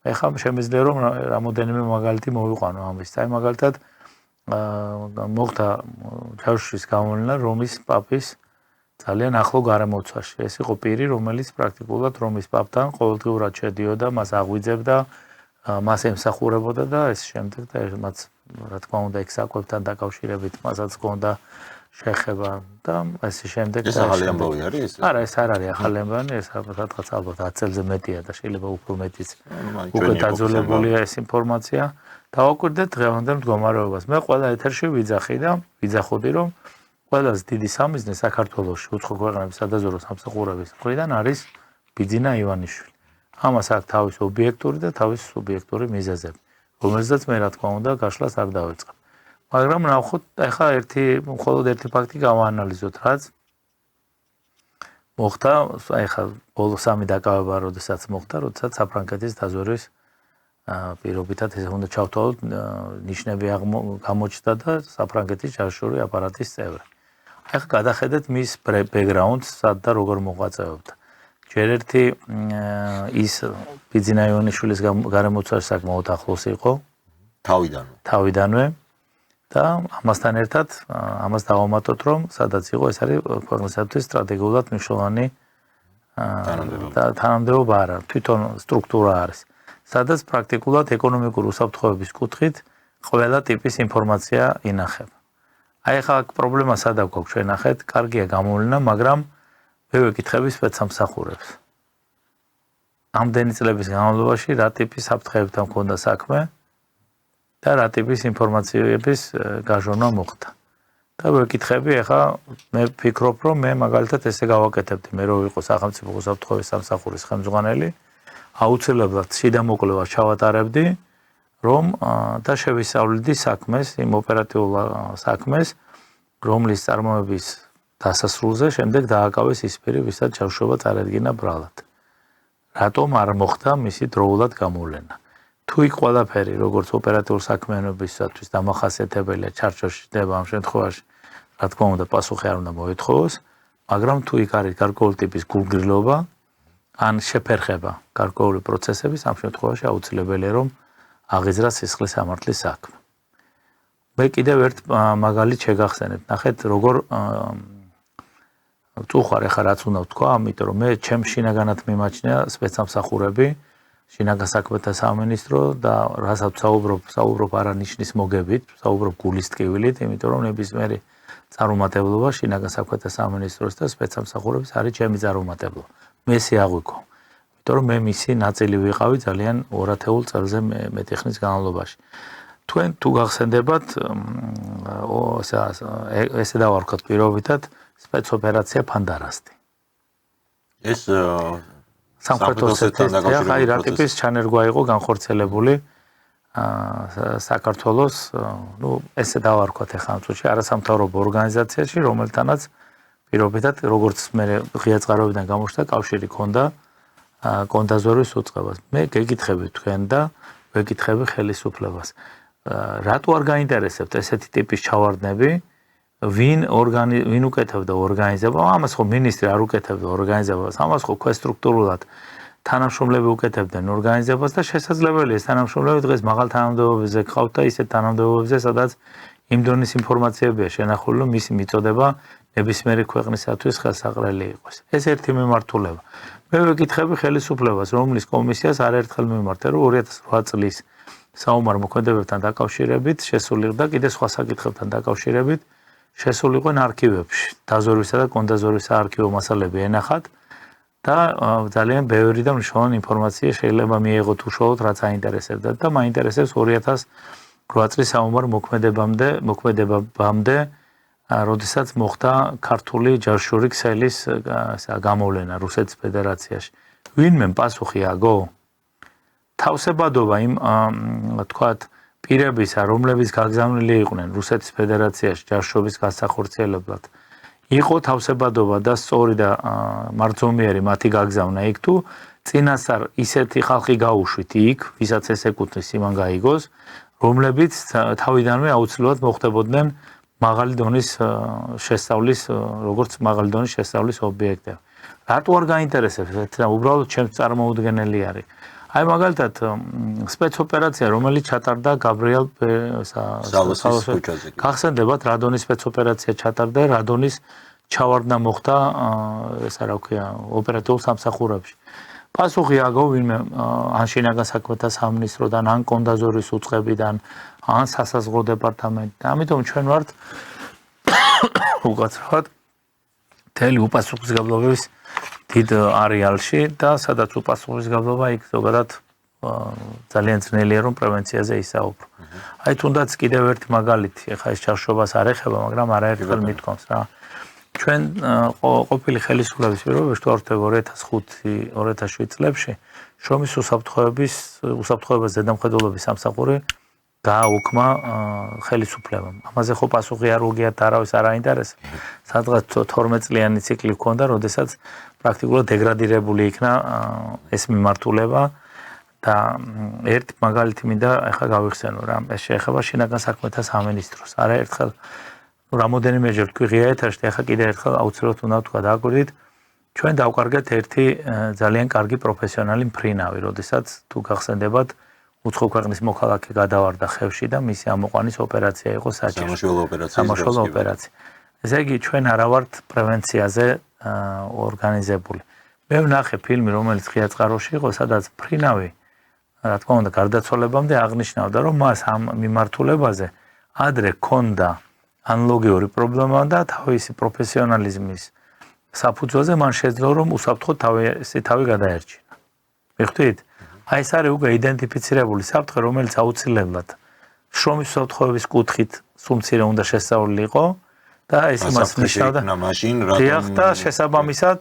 ეხლა შემიძლია რომ რამოდენიმე მაგალითი მოვიყვანო ამის. აი მაგალითად მოხდა ჩაუშვის გამოვლენა რომის პაპის ძალიან ახლო გარემოცვაში. ეს იყო პირი, რომელიც პრაქტიკულად რომის პაპთან ყოველდღიურად შედიოდა, მას აღვიძებდა, მას ემსახურებოდა და ეს შემდეგ და მათ რა თქმა უნდა ეგ საკვებთან დაკავშირებით მასაც ჰქონდა შეხება და ესე შემდეგ ეს ახალი ამბავი არის? არა, ეს არ არის ახალი ამბავი, ეს რაღაც ალბათ 10 წელზე მეტია და შეიძლება უფრო მეტიც უკვე დაძველებულია ეს ინფორმაცია. დავაკვირდეთ დღევანდელ მდგომარეობას. მე ყველა ეთერში ვიძახოდი, რომ ყველაზე დიდი სამიზნე საქართველოში უცხო ქვეყნების სადაზვერვო სამსახურების მხრიდან არის ბიძინა ივანიშვილი. ამას აქვს თავის ობიექტური და თავის სუბიექტური მიზეზები, რომელზეც მე რა თქმა უნდა გაშლას არ დავიწყებ. მაგრამ ნახოთ, ახლა მხოლოდ ერთი ფაქტი გავაანალიზოთ, რაც მოხდა, ახლა ბოლო სამი დაკავება, როდესაც მოხდა, როდესაც საფრანგეთის დაზვერვის პირობითად ესე უნდა ჩავთვალოთ, ნიშნები გამოჩნდა და საფრანგეთის ჯაშური აპარატის წევრი. ახლა გადახედეთ მის ბექგრაუნდს, სად და როგორ მოღვაწეობდა. ჯერ ერთი ის ბიძინა ივანიშვილის გარემოცვაში საკმაოდ ახლოს იყო თავიდანვე და ამასთან ერთად ამას დავამატოთ, რომ სადაც იყო, ეს არის ქვეყნისათვის სტრატეგიულად მნიშვნელოვანი თანამდებობა არა, თვითონ სტრუქტურა არის. სადაც პრაქტიკულად ეკონომიკური უსაფრთხოების კუთხით ყველა ტიპის ინფორმაცია ინახება. აი ახლა პრობლემა სად აქვს ჩვენ ნახეთ, კარგია გამოვლენა, მაგრამ მე ვეკითხები სპეცსამსახურებს. ამდენი წლების განმავლობაში რა ტიპის საფრთხეებთან მქონდა საქმე და რა ტიპის ინფორმაციების გაჟონა მოხდა. და ვეკითხები ახლა მე ვფიქრობ, რომ მე მაგალითად ესე გავაკეთებდი, მე რო ვიყო სახელმწიფო უსაფრთხოების სამსახურის ხელმძღვანელი, აუცილებლად შიდამოკვლევას ჩავატარებდი, რომ და შევისწავლდი საქმეს, იმ ოპერატიულ საქმეს, რომლის წარმოების დასასრულზე შემდეგ დააკავეს ის პირი, ვისაც ჩავშობა წარადგინა ბრალად. რატომ არ მოხდა მისი დროულად გამოვლენა? თუ იქ ყველაფერი, როგორც ოპერატიულ საქმიანობისათვის დამახასიათებელია, ჩარჩოში ხდება ამ შემთხვევაში, რა თქმა უნდა, პასუხი არ უნდა მოეთხოვოს, მაგრამ თუ იქ არის გარკვეული ტიპის გულგრილობა, ან შეფერხება გარკვეული პროცესების, ამ შემთხვევაში აუცილებელია, რომ აღიძრას სისხლის სამართლის საქმე. მე კიდევ ერთ მაგალითს შეგახსენებ. ნახეთ, როგორ წუხარ ახლა რაც უნდა ვთქვა, ამიტომ რომ მე ჩემს შინაგანად მიმაჩნია სპეცსამსახურები, შინაგან საქმეთა სამინისტრო და რასაც საუბრობ არა ნიშნის მოგებით, საუბრობ გულის ტკივილით, იმიტომ რომ ნებისმიერი წარუმატებლობა შინაგან საქმეთა სამინისტროს და სპეცსამსახურების არის ჩემი წარუმატებლობა. მე ესე აღვიქო. იმიტომ რომ მე მისი ნაწილი ვიყავი ძალიან 200 წელზე მეტი ხნის განმავლობაში. თქვენ თუ გახსენდებათ, ესე დავარქოთ პირობითად, სპეცოპერაცია ფანდარასტი. ეს სამხრეთ ოსეთის რა ტიპის ჩანერგვა იყო განხორციელებული საქართველოს, ესე დავარქვათ ახლა ამ წუთში არასამთავრობო ორგანიზაციაში, რომელთანაც პირობითად, როგორც მე ღია წყაროებიდან გამოჩნდა, კავშირი ჰქონდა კონდაზვერვის უწყებას. მე გეკითხები თქვენ და ვეკითხები ხელისუფლებას. რატო არ გაინტერესებთ ესეთი ტიპის ჩავარდნები, ვინ უკეთებდა ორგანიზებას, ამას ხო მინისტრი არ უკეთებდა ორგანიზებას, ამას ხო ქვესტრუქტურულად თანამშრომლები უკეთებდნენ ორგანიზებას და შესაძლებელია ეს თანამშრომლები დღეს მაღალ თანამდებობებზე გყავთ და ისეთ თანამდებობებზე, სადაც იმ დონის ინფორმაციებია შენახული, რომ მისი მიწოდება ნებისმიერი ქვეყნისათვის ხელსაყრელი იყოს. ეს ერთი მიმართულება. მე ვეკითხები ხელისუფლებას, რომლის კომისიას არაერთხელ მიმართა, რომ 2008 წლის საომარ მოქმედებებთან დაკავშირებით შესულიყო და კიდე სხვა საკითხებთან დაკავშირებით შესულიყვნენ არქივებში. დაზვერვისა და კონდაზვერვის საარქივო მასალები ენახათ და ძალიან ბევრი და მნიშვნელოვანი ინფორმაცია შეიძლება მიიღოთ უშუალოდ რაც აინტერესებდათ და მაინტერესებს 2008 წლის საომარ მოქმედებამდე როდესაც მოხდა ქართული ჯაშური ქსელის გამოვლენა რუსეთის ფედერაციაში. ვინმე პასუხი აგო? თავსებადობა იმ თქვათ პირებისა, რომლებიც გაგზავნილი იყვნენ რუსეთის ფედერაციაში ჯაშობის გასახორციელებლად. იყო თავსებადობა და სწორი და მარწომიერი მათი გაგზავნა იქ თუ წინასწარ ისეთი ხალხი გაუშვით იქ, ვისაც ეს ეკუთვნის იმან გაიგოს, რომლებიც თავიდანვე აუცილებლად მოხდებოდნენ მაღალი დონის შესწავლის, როგორც მაღალი დონის შესწავლის ობიექტები. რატო არ გაინტერესებს ეს და უბრალოდ ჩემს წარმოუდგენელი არის. აი მაგალითად სპეცოპერაცია, რომელიც ჩატარდა გაბრიელ სალოსის ქუჩაზე. გახსენდებათ, რადონის სპეცოპერაცია ჩატარდა, რადონის ჩავარდნა მოხდა, ესა რა ქვია, ოპერატიულ სამსახურებში. პასუხი აგო ვინმე ან შინაგან საქმეთა სამინისტროდან, ან კონდაზვერვის უწყებიდან, ან სასაზღვრო დეპარტამენტიდან. ამიტომ ჩვენ ვართ უკაცრავად მთელი უპასუხისმგებლობის დიდ არეალში და სადაც უპასუხისმგებლობა იქ ზოგადად ძალიან ძნელია რომ პრევენციაზე ისაუბრო. აი თუნდაც კიდევ ერთი მაგალითი, ეხლა ეს ჩარშობას არ ეხება, მაგრამ არაერთხელ მithქვამს რა. ჩვენ ყოფილი ხელისუფლების პირობებში თუ არ ვთქვი 2005-2007 წლებში შრომის უსაფრთხოების ზედამხედველობის სამსახური გააუქმა ხელისუფლებამ. ამაზე ხო პასუხი არ უგიათ არავის არ აინტერესებს. სადღაც 12 წლიანი ციკლი ჰქონდა, როდესაც პრაქტიკულად დეგრადირებული იქნა ეს მიმართულება და ერთ მაგალითი მინდა ახლა გავიხსენო რა. ეს შეეხება შინაგან საქმეთა სამინისტროს. არაერთხელ რამოდენიმეჯერ თქვი ღია ეთერში, ახლა კიდე ერთხელ აუცილებლად უნდა ვთქვა დააკვირდით. ჩვენ დავკარგეთ ერთი ძალიან კარგი პროფესიონალი მფრინავი, როდესაც თუ გახსენდებათ უცხო ქვეყნის მოქალაქე გადავარდა ხევში და მისი ამოყვანის ოპერაცია იყო საჭირო. სამაშველო ოპერაცია. ესე იგი ჩვენ არა ვართ პრევენციაზე ორგანიზებული. მე ვნახე ფილმი, რომელიც ღია წყაროში იყო, სადაც მფრინავი, რა თქმა უნდა, გარდაცვალებამდე აღნიშნავდა, რომ მას ამ მიმართულებაზე ადრე ჰქონდა ანალოგიური პრობლემა და თავისი პროფესიონალიზმის საფუძველზე მან შეძლო, რომ უსაფრთხოდ თავი გადაერჩინა. მიხვდით? აი ეს არის უკვე იდენტიფიცირებული საფრთხე, რომელიც აუცილებლად შრომის უსაფრთხოების კუთხით სულ მცირე უნდა შესწავლილი იყო და ეს იმას ნიშნავდა. დიახ და შესაბამისად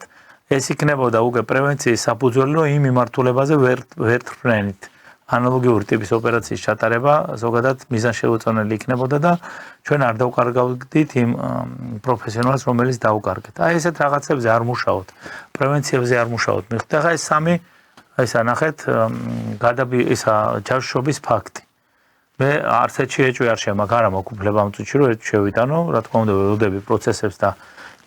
ეს იქნებოდა უკვე პრევენციის საფუძველი, რომ იმ მიმართულებაზე ვერ თხრენით. ანალოგიური ტიპის ოპერაციის ჩატარება ზოგადად მიზანშეუწონელი იქნებოდა და ჩვენ არ დავკარგავდით იმ პროფესიონალს, რომელიც დავკარგეთ. აი ესეთ რაღაცებზე არ მუშაობთ, პრევენციებზე არ მუშაობთ. მიხდით, ახლა ეს სამი ესა ნახეთ, ჯაშობის ფაქტი. მე არც ერთი ეჭვი არ შემაგ, არა მოგუფლება ამ წუთში რომ ერთ შევიტანო, რა თქმა უნდა ველოდები პროცესებს და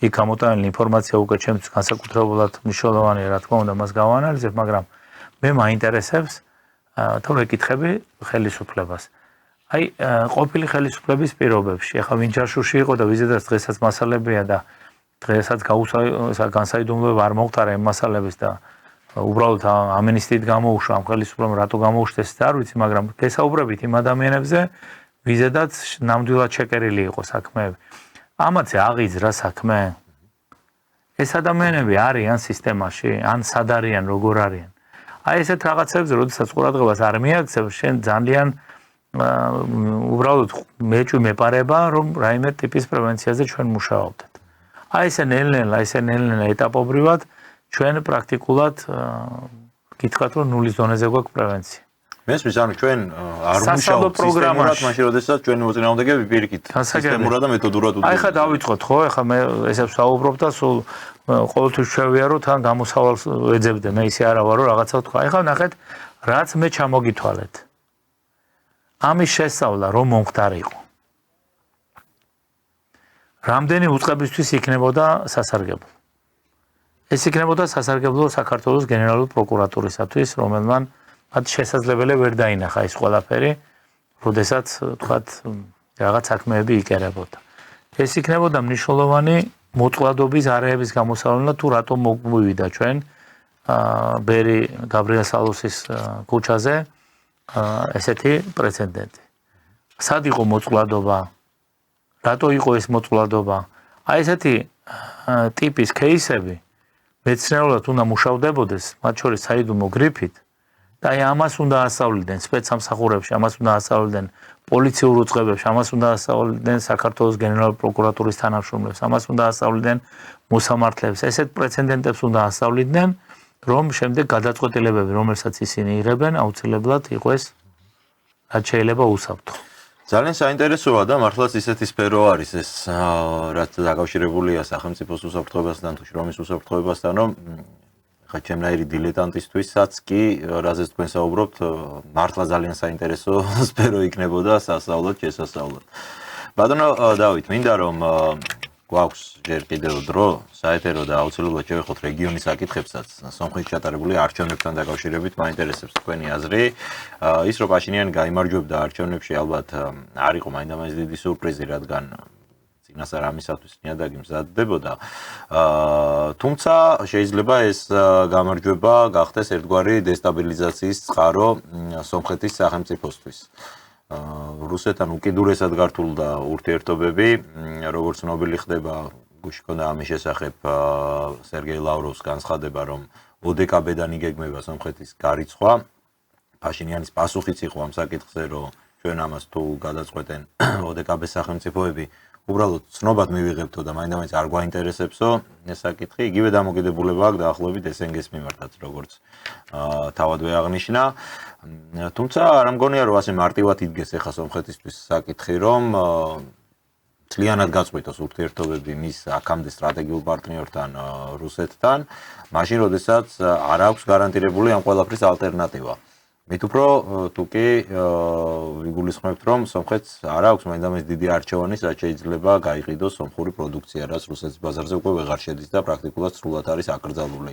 იქ გამოტანილი ინფორმაცია უკვე ჩემთვის განსაკუთრებულად მნიშვნელოვანია, რა თქმა უნდა მას გავაანალიზებ, მაგრამ მე მაინტერესებს თუ ვეკითხები ხელისუფლებას. აი ყოფილი ხელისუფლების პირობებში, ახლა ვინ ჯაშუში იყო და ვიზედაც დღესაც მასალებია და დღესაც განსაიდუმლოება არ მოხდარა იმ მასალების და უბრალოდ ამინისტიით გამოუშვა ამ ხელისუფლებამ რატო გამოუშვეს და არ ვიცი, მაგრამ გესაუბრებით იმ ადამიანებზე, ვიზედაც ნამდვილად შეკერილი იყო საქმეები. ამაზე აღიძრა საქმე. ეს ადამიანები არიან სისტემაში, ან სად არიან, როგორ არიან. აი ესეთ რაღაცებზე, როდესაც ყურადღებას არ მიაქცევ, შენ ძალიან უბრალოდ მეჭვი მეპარება, რომ რაიმე ტიპის პრევენციაზე ჩვენ მუშაობდეთ. აი ესე ნელ-ნელა ეტაპობრივად ჩვენ პრაქტიკულად გითხრათ, რომ ნულის დონეზე გვაქვს პრევენცია. მესმის, ანუ ჩვენ არ მუშაობთ სისტემურად, მაშინ როდესაც ჩვენი მოწინააღმდეგეები პირიქით სისტემურად და მეთოდურად უდევენ. აი ხა დავიწყოთ, ხო? ეხლა მე ესეც ვსაუბრობ და სულ ყოველთვის შევიარო თან გამოსავალს ვეძებდე, მე ისე არა ვარო რაღაცა თქვა. აი ხა ნახეთ, რაც მე ჩამოგითვალეთ. ამის შესწავლა რომ მომხდარიყო. რამდენი უწყებისთვის იქნებოდა სასარგებლო. ეს იქნებოდა სასარგებლო საქართველოს გენერალური პროკურატურისათვის, რომელმან მათ შესაძლებელი ვერ დაინახა ის ყველაფერი, როდესაც თქვათ რაღაც საქმეები იკერებოდა. ეს იქნებოდა მნიშვნელოვანი მოწყვლადობის არეების გამოსავლენა თუ რატომ მოგვივიდა ჩვენ ბერი გაბრიელ სალოსის ქუჩაზე ესეთი პრეცედენტი. სად იყო მოწყვლადობა? რატო იყო ეს მოწყვლადობა? აი ესეთი ტიპის кейსები მეცნიერულად უნდა მუშავდებოდეს, მათ შორის საიდუმლო გრიფით და აი ამას უნდა ასწავლიდნენ სპეცსამსახურებში, ამას უნდა ასწავლიდნენ პოლიციურ უწყებებში, ამას უნდა ასწავლიდნენ საქართველოს გენერალური პროკურატურის თანამშრომლებს, ამას უნდა ასწავლიდნენ მოსამართლეებს. ესეთ პრეცედენტებს უნდა ასწავლიდნენ, რომ შემდეგ გადაწყვეტილებები, რომელსაც ისინი იღებენ, აუცილებლად იყოს რაც შეიძლება უსაფრთხო. ძალიან საინტერესოა და მართლაც ისეთი სფერო არის ეს, რაც დაკავშირებულია სახელმწიფოს უსაფრთხოებასთან თუ შრომის უსაფრთხოებასთან, რომ ხა ჩემნაირი დილეტანტისთვისაც კი, რაზეც თქვენ საუბრობთ, მართლა ძალიან საინტერესო სფერო იქნებოდა სასწავლად, შესასწავლად. ბატონო დავით, მინდა რომ გვაქვს ჯერ კიდევ დრო საეთერო და აუცილებლად შევეხოთ რეგიონის საკითხებსაც, სომხეთში ჩატარებული არჩევნებთან დაკავშირებით მაინტერესებს თქვენი აზრი. ის რომ პაშინიანი გაიმარჯვებდა არჩევნებში, ალბათ არ იყო მაინდა-მაინც დიდი სურპრიზი, რადგან წინასწარ ამისათვის ნიადაგი მზადდებოდა. თუმცა შეიძლება ეს გამარჯვება გახდეს ერთგვარი დესტაბილიზაციის წყარო სომხეთის სახელმწიფოსთვის. რუსეთთან უკიდურესად გართულდა ურთიერთობები, როგორც ცნობილი ხდება, გუშინ ქონდა ამის შესახებ სერგეი ლავროვს განცხადება, რომ ოდეკაბედან იგეგმება სომხეთის გარიცხვა. პაშინიანის პასუხიც იყო ამ საკითხზე, რომ ჩვენ ამას თუ გადაწყვეტენ ოდეკაბეს სახელმწიფოები, უბრალოდ ცნობად მივიღებთო და მაინდა-მაინც არ გვაინტერესებსო ეს საკითხი, იგივე დამოკიდებულება აქვს დაახლოებით SNG-ს მიმართაც, როგორც თავადვე აღნიშნა. თუმცა არ მგონია, რომ ასე მარტივად იდგეს ახლა სომხეთისთვის საკითხი, რომ ძალიანად გაწყვიტოს ურთიერთობები მის აქამდე სტრატეგიულ პარტნიორთან რუსეთთან, მაშინ როდესაც არ აქვს გარანტირებული ამ ყველაფრის ალტერნატივა. მით უფრო თუ კი ვიგულისხმებთ, რომ სომხეთს არ აქვს მაინდა-მაინც დიდი არჩევანი, რაც შეიძლება გაიყიდოს სომხური პროდუქცია, რაც რუსეთის ბაზარზე უკვე ვეღარ შედის და პრაქტიკულად სრულად არის აკრძალული.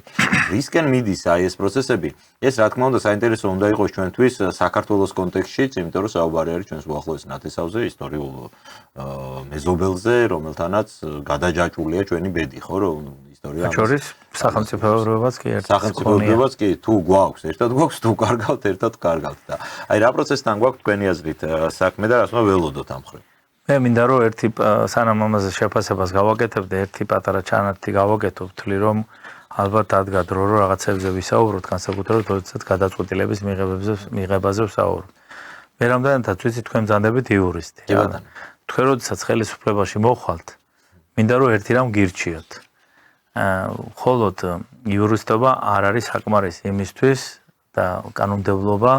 რისკენ მიდის აი ეს პროცესები? ეს რა თქმა უნდა საინტერესო უნდა იყოს ჩვენთვის საქართველოს კონტექსტშიც, იმიტომ რომ საუბარი არის ჩვენს უახლოეს ნათესავზე, ისტორიულ მეზობელზე, რომელთანაც გადაჯაჭვულია ჩვენი ბედი, ხო რომ შორის სახელმწიფოებრივაც კი ერთად სახელმწიფოებრივაც კი თუ გვაქვს ერთად გვაქვს თუ კარგავთ ერთად კარგავთ და აი რა პროცესთან გვაქვს თქვენი აზრით საქმე და რას უნდა ველოდოთ ამ მხრივ მე მინდა რომ ერთი სანამ ამაზე შეფასებას გავაკეთებდე ერთი პატარა ჩანართი გავაკეთო ვთვლი რომ ალბათ დადგა დრო რომ რაღაცებზე ვისაუბროთ განსაკუთრებით როდესაც გადაწყვეტილების მიღებაზე ვსაუბრობთ მე რამდენადაც ვიცი თქვენ მზადებით იურისტი თქვენ როდესაც ხელისუფლებაში მოხვალთ მინდა რომ ერთი რამ გირჩიოთ მხოლოდ იურისტობა არ არის საკმარისი იმისთვის და კანონმდებლობა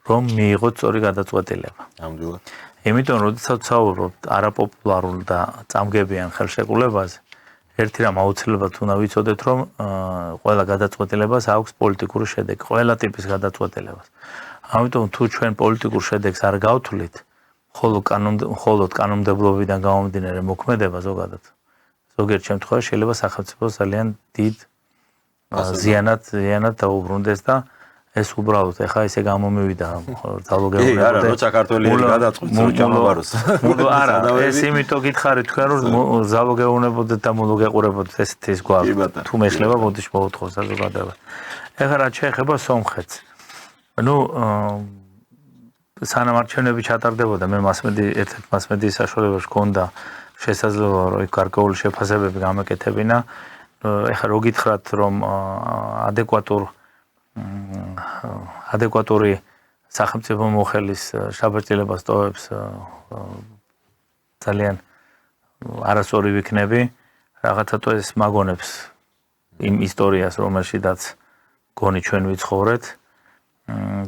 რომ მიიღოთ სწორი გადაწყვეტილება. ნამდვილად. იმიტომ როდესაც ვსაუბრობთ არაპოპულარულ და წამგებიან ხელშეკრულებაზე, ერთი რამ აუცილებლად უნდა ვიცოდეთ, რომ ყველა გადაწყვეტილებას აქვს პოლიტიკური შედეგი, ყველა ტიპის გადაწყვეტილებას. ამიტომ თუ ჩვენ პოლიტიკურ შედეგს არ გავთვლით, მხოლოდ კანონმდებლობიდან გამომდინარე მოქმედება ზოგადად ზოგიერთ შემთხვევაში შეიძლება სახელმწიფოს ძალიან დიდ ზიანად დაუბრუნდეს და ეს უბრალოდ ეხა ესე გამომივიდა ძალოგეუბნებოდა. არა, როცა საქართველოს გადაწყვეტს ჩამოვაროს. არა, ეს იმიტომ გითხარით თქვენ რომ ძალოგეუბნებოდეთ და მოლოგეყურებოდეთ ესეთი ის გვაქვს. თუ მეშლება მოდი მოვუთხო საზოგადოებას. ეხა რაც შეეხება სომხეთს. ნუ სანამ არჩევნები ჩატარდებოდა მე ერთ-ერთ მასმედიის საშუალებაში გქონდა შესაძლოა რომ გარკვეული შეფასებები გამეკეთებინა. ეხლა რო გითხრათ რომ ადეკვატური სახელმწიფო მოხელის შაბაშტილებას ტოვებს ძალიან არასწორი ვიქნები, რაღაცა თუ ეს მაგონებს იმ ისტორიას, რომელშიც გონი ჩვენ ვიცხოვრეთ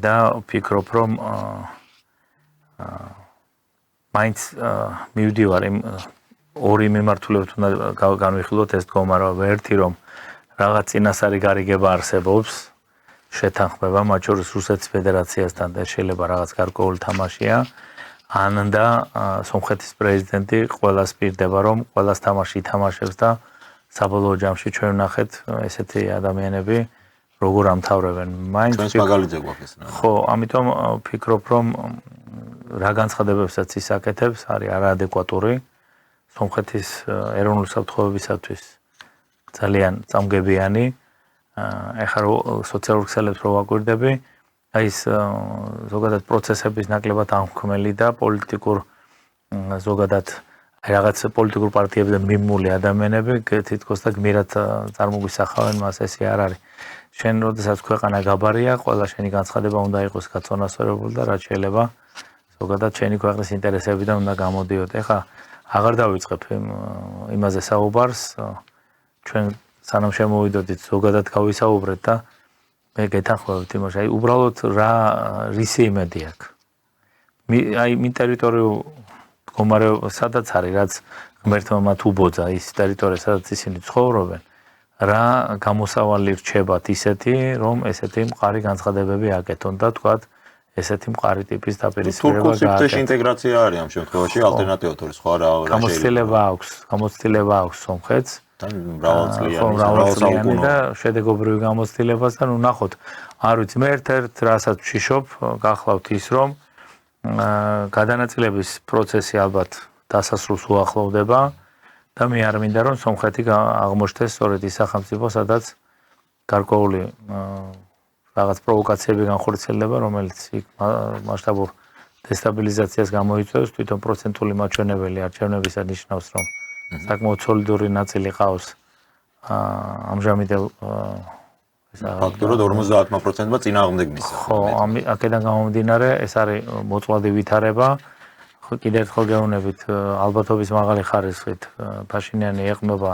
და ვფიქრობ რომ მაინც მივდივარ იმ ორი მიმართულებით უნდა განვიხილოთ ეს დგომა, რომ ერთი რომ რაღაც წინასწარი გარიგება არსებობს შეთანხმება, მათ შორის რუსეთის ფედერაციასთან და შეიძლება რაღაც გარკვეული თამაშია. ან და სომხეთის პრეზიდენტი ყველას პირდება, რომ ყველას თამაში ითამაშებს და საბოლოო ჯამში ჩვენ ვნახეთ ესეთი ადამიანები როგორ ამთავრებენ. მაინც ჩვენს მაგალითზე გვაქვს ეს. ხო, ამიტომ ვფიქრობ, რომ რა განცხადებებსაც ის აკეთებს, არის არაადეკვატური სომხეთის ეროვნული საფრთხეებისათვის ძალიან წამგებიანი. ეხლა სოციალურ ქსელებს რო ვაკვირდები, აი ეს ზოგადად პროცესების ნაკლებად ამქმელი და პოლიტიკურ ზოგადად რაღაც პოლიტიკურ პარტიებიდან მიმული ადამიანები თითქოს და გმირად წარმოგვისახავენ მას, ესე არ არის. შენ როდესაც ქვეყანა გაბარია, ყველა შენი განცხადება უნდა იყოს გაწონასწორებული და რაც შეიძლება ზოგადად შენი ქვეყნის ინტერესებიდან უნდა გამოდიოდეს. ეხლა აღარ დავიწყებ იმაზე საუბარს, ჩვენ სანამ შემოვიდოდით ზოგადად გავისაუბრეთ და მე გეთანხმებით იმაში, აი უბრალოდ რისი იმედი აქვს. აი მი ტერიტორიულ მდგომარეობა სადაც არის, რაც ღმერთმა მათ უბოძა ის ტერიტორია, სადაც ისინი ცხოვრობენ, რა გამოსავალი რჩებათ ისეთი, რომ ესეთი მყარი განცხადებები აკეთონ და თქვათ ესეთი მყარი ტიპის დაპირისპირება გააკეთონ. თურქეთის ინტეგრაცია არის ამ შემთხვევაში ალტერნატივა თორე სხვა რა გამოცდილება აქვს სომხეთს. მრავალწლიანი და შედეგობრივი გამოცდილებას და ნუ ნახოთ, არ ვიცი, მე ერთ-ერთ რასაც ვშიშობ, გახლავთ ის, რომ გადანაწილების პროცესი ალბათ დასასრულს უახლოვდება და მე არ მინდა რომ სომხეთი აღმოჩნდეს სწორედ ის სახელმწიფო, სადაც გარკვეული რაღაც პროვოკაციები განხორციელდება, რომელიც მასშტაბურ დესტაბილიზაციას გამოიწვევს, თვითონ პროცენტული მაჩვენებელი არჩევნებისა ნიშნავს, რომ საკმაოდ სოლიდური ნაწილი ყავს ამჟამინდელ ფაქტურად 50%-მა წინააღმდეგ მისცა. ხო, აქედან გამომდინარე, ეს არის მოწყვლადი ვითარება. კიდევ ერთხელ გეუბნებით, ალბათობის მაღალი ხარისხით ფაშინიანი ეყნობა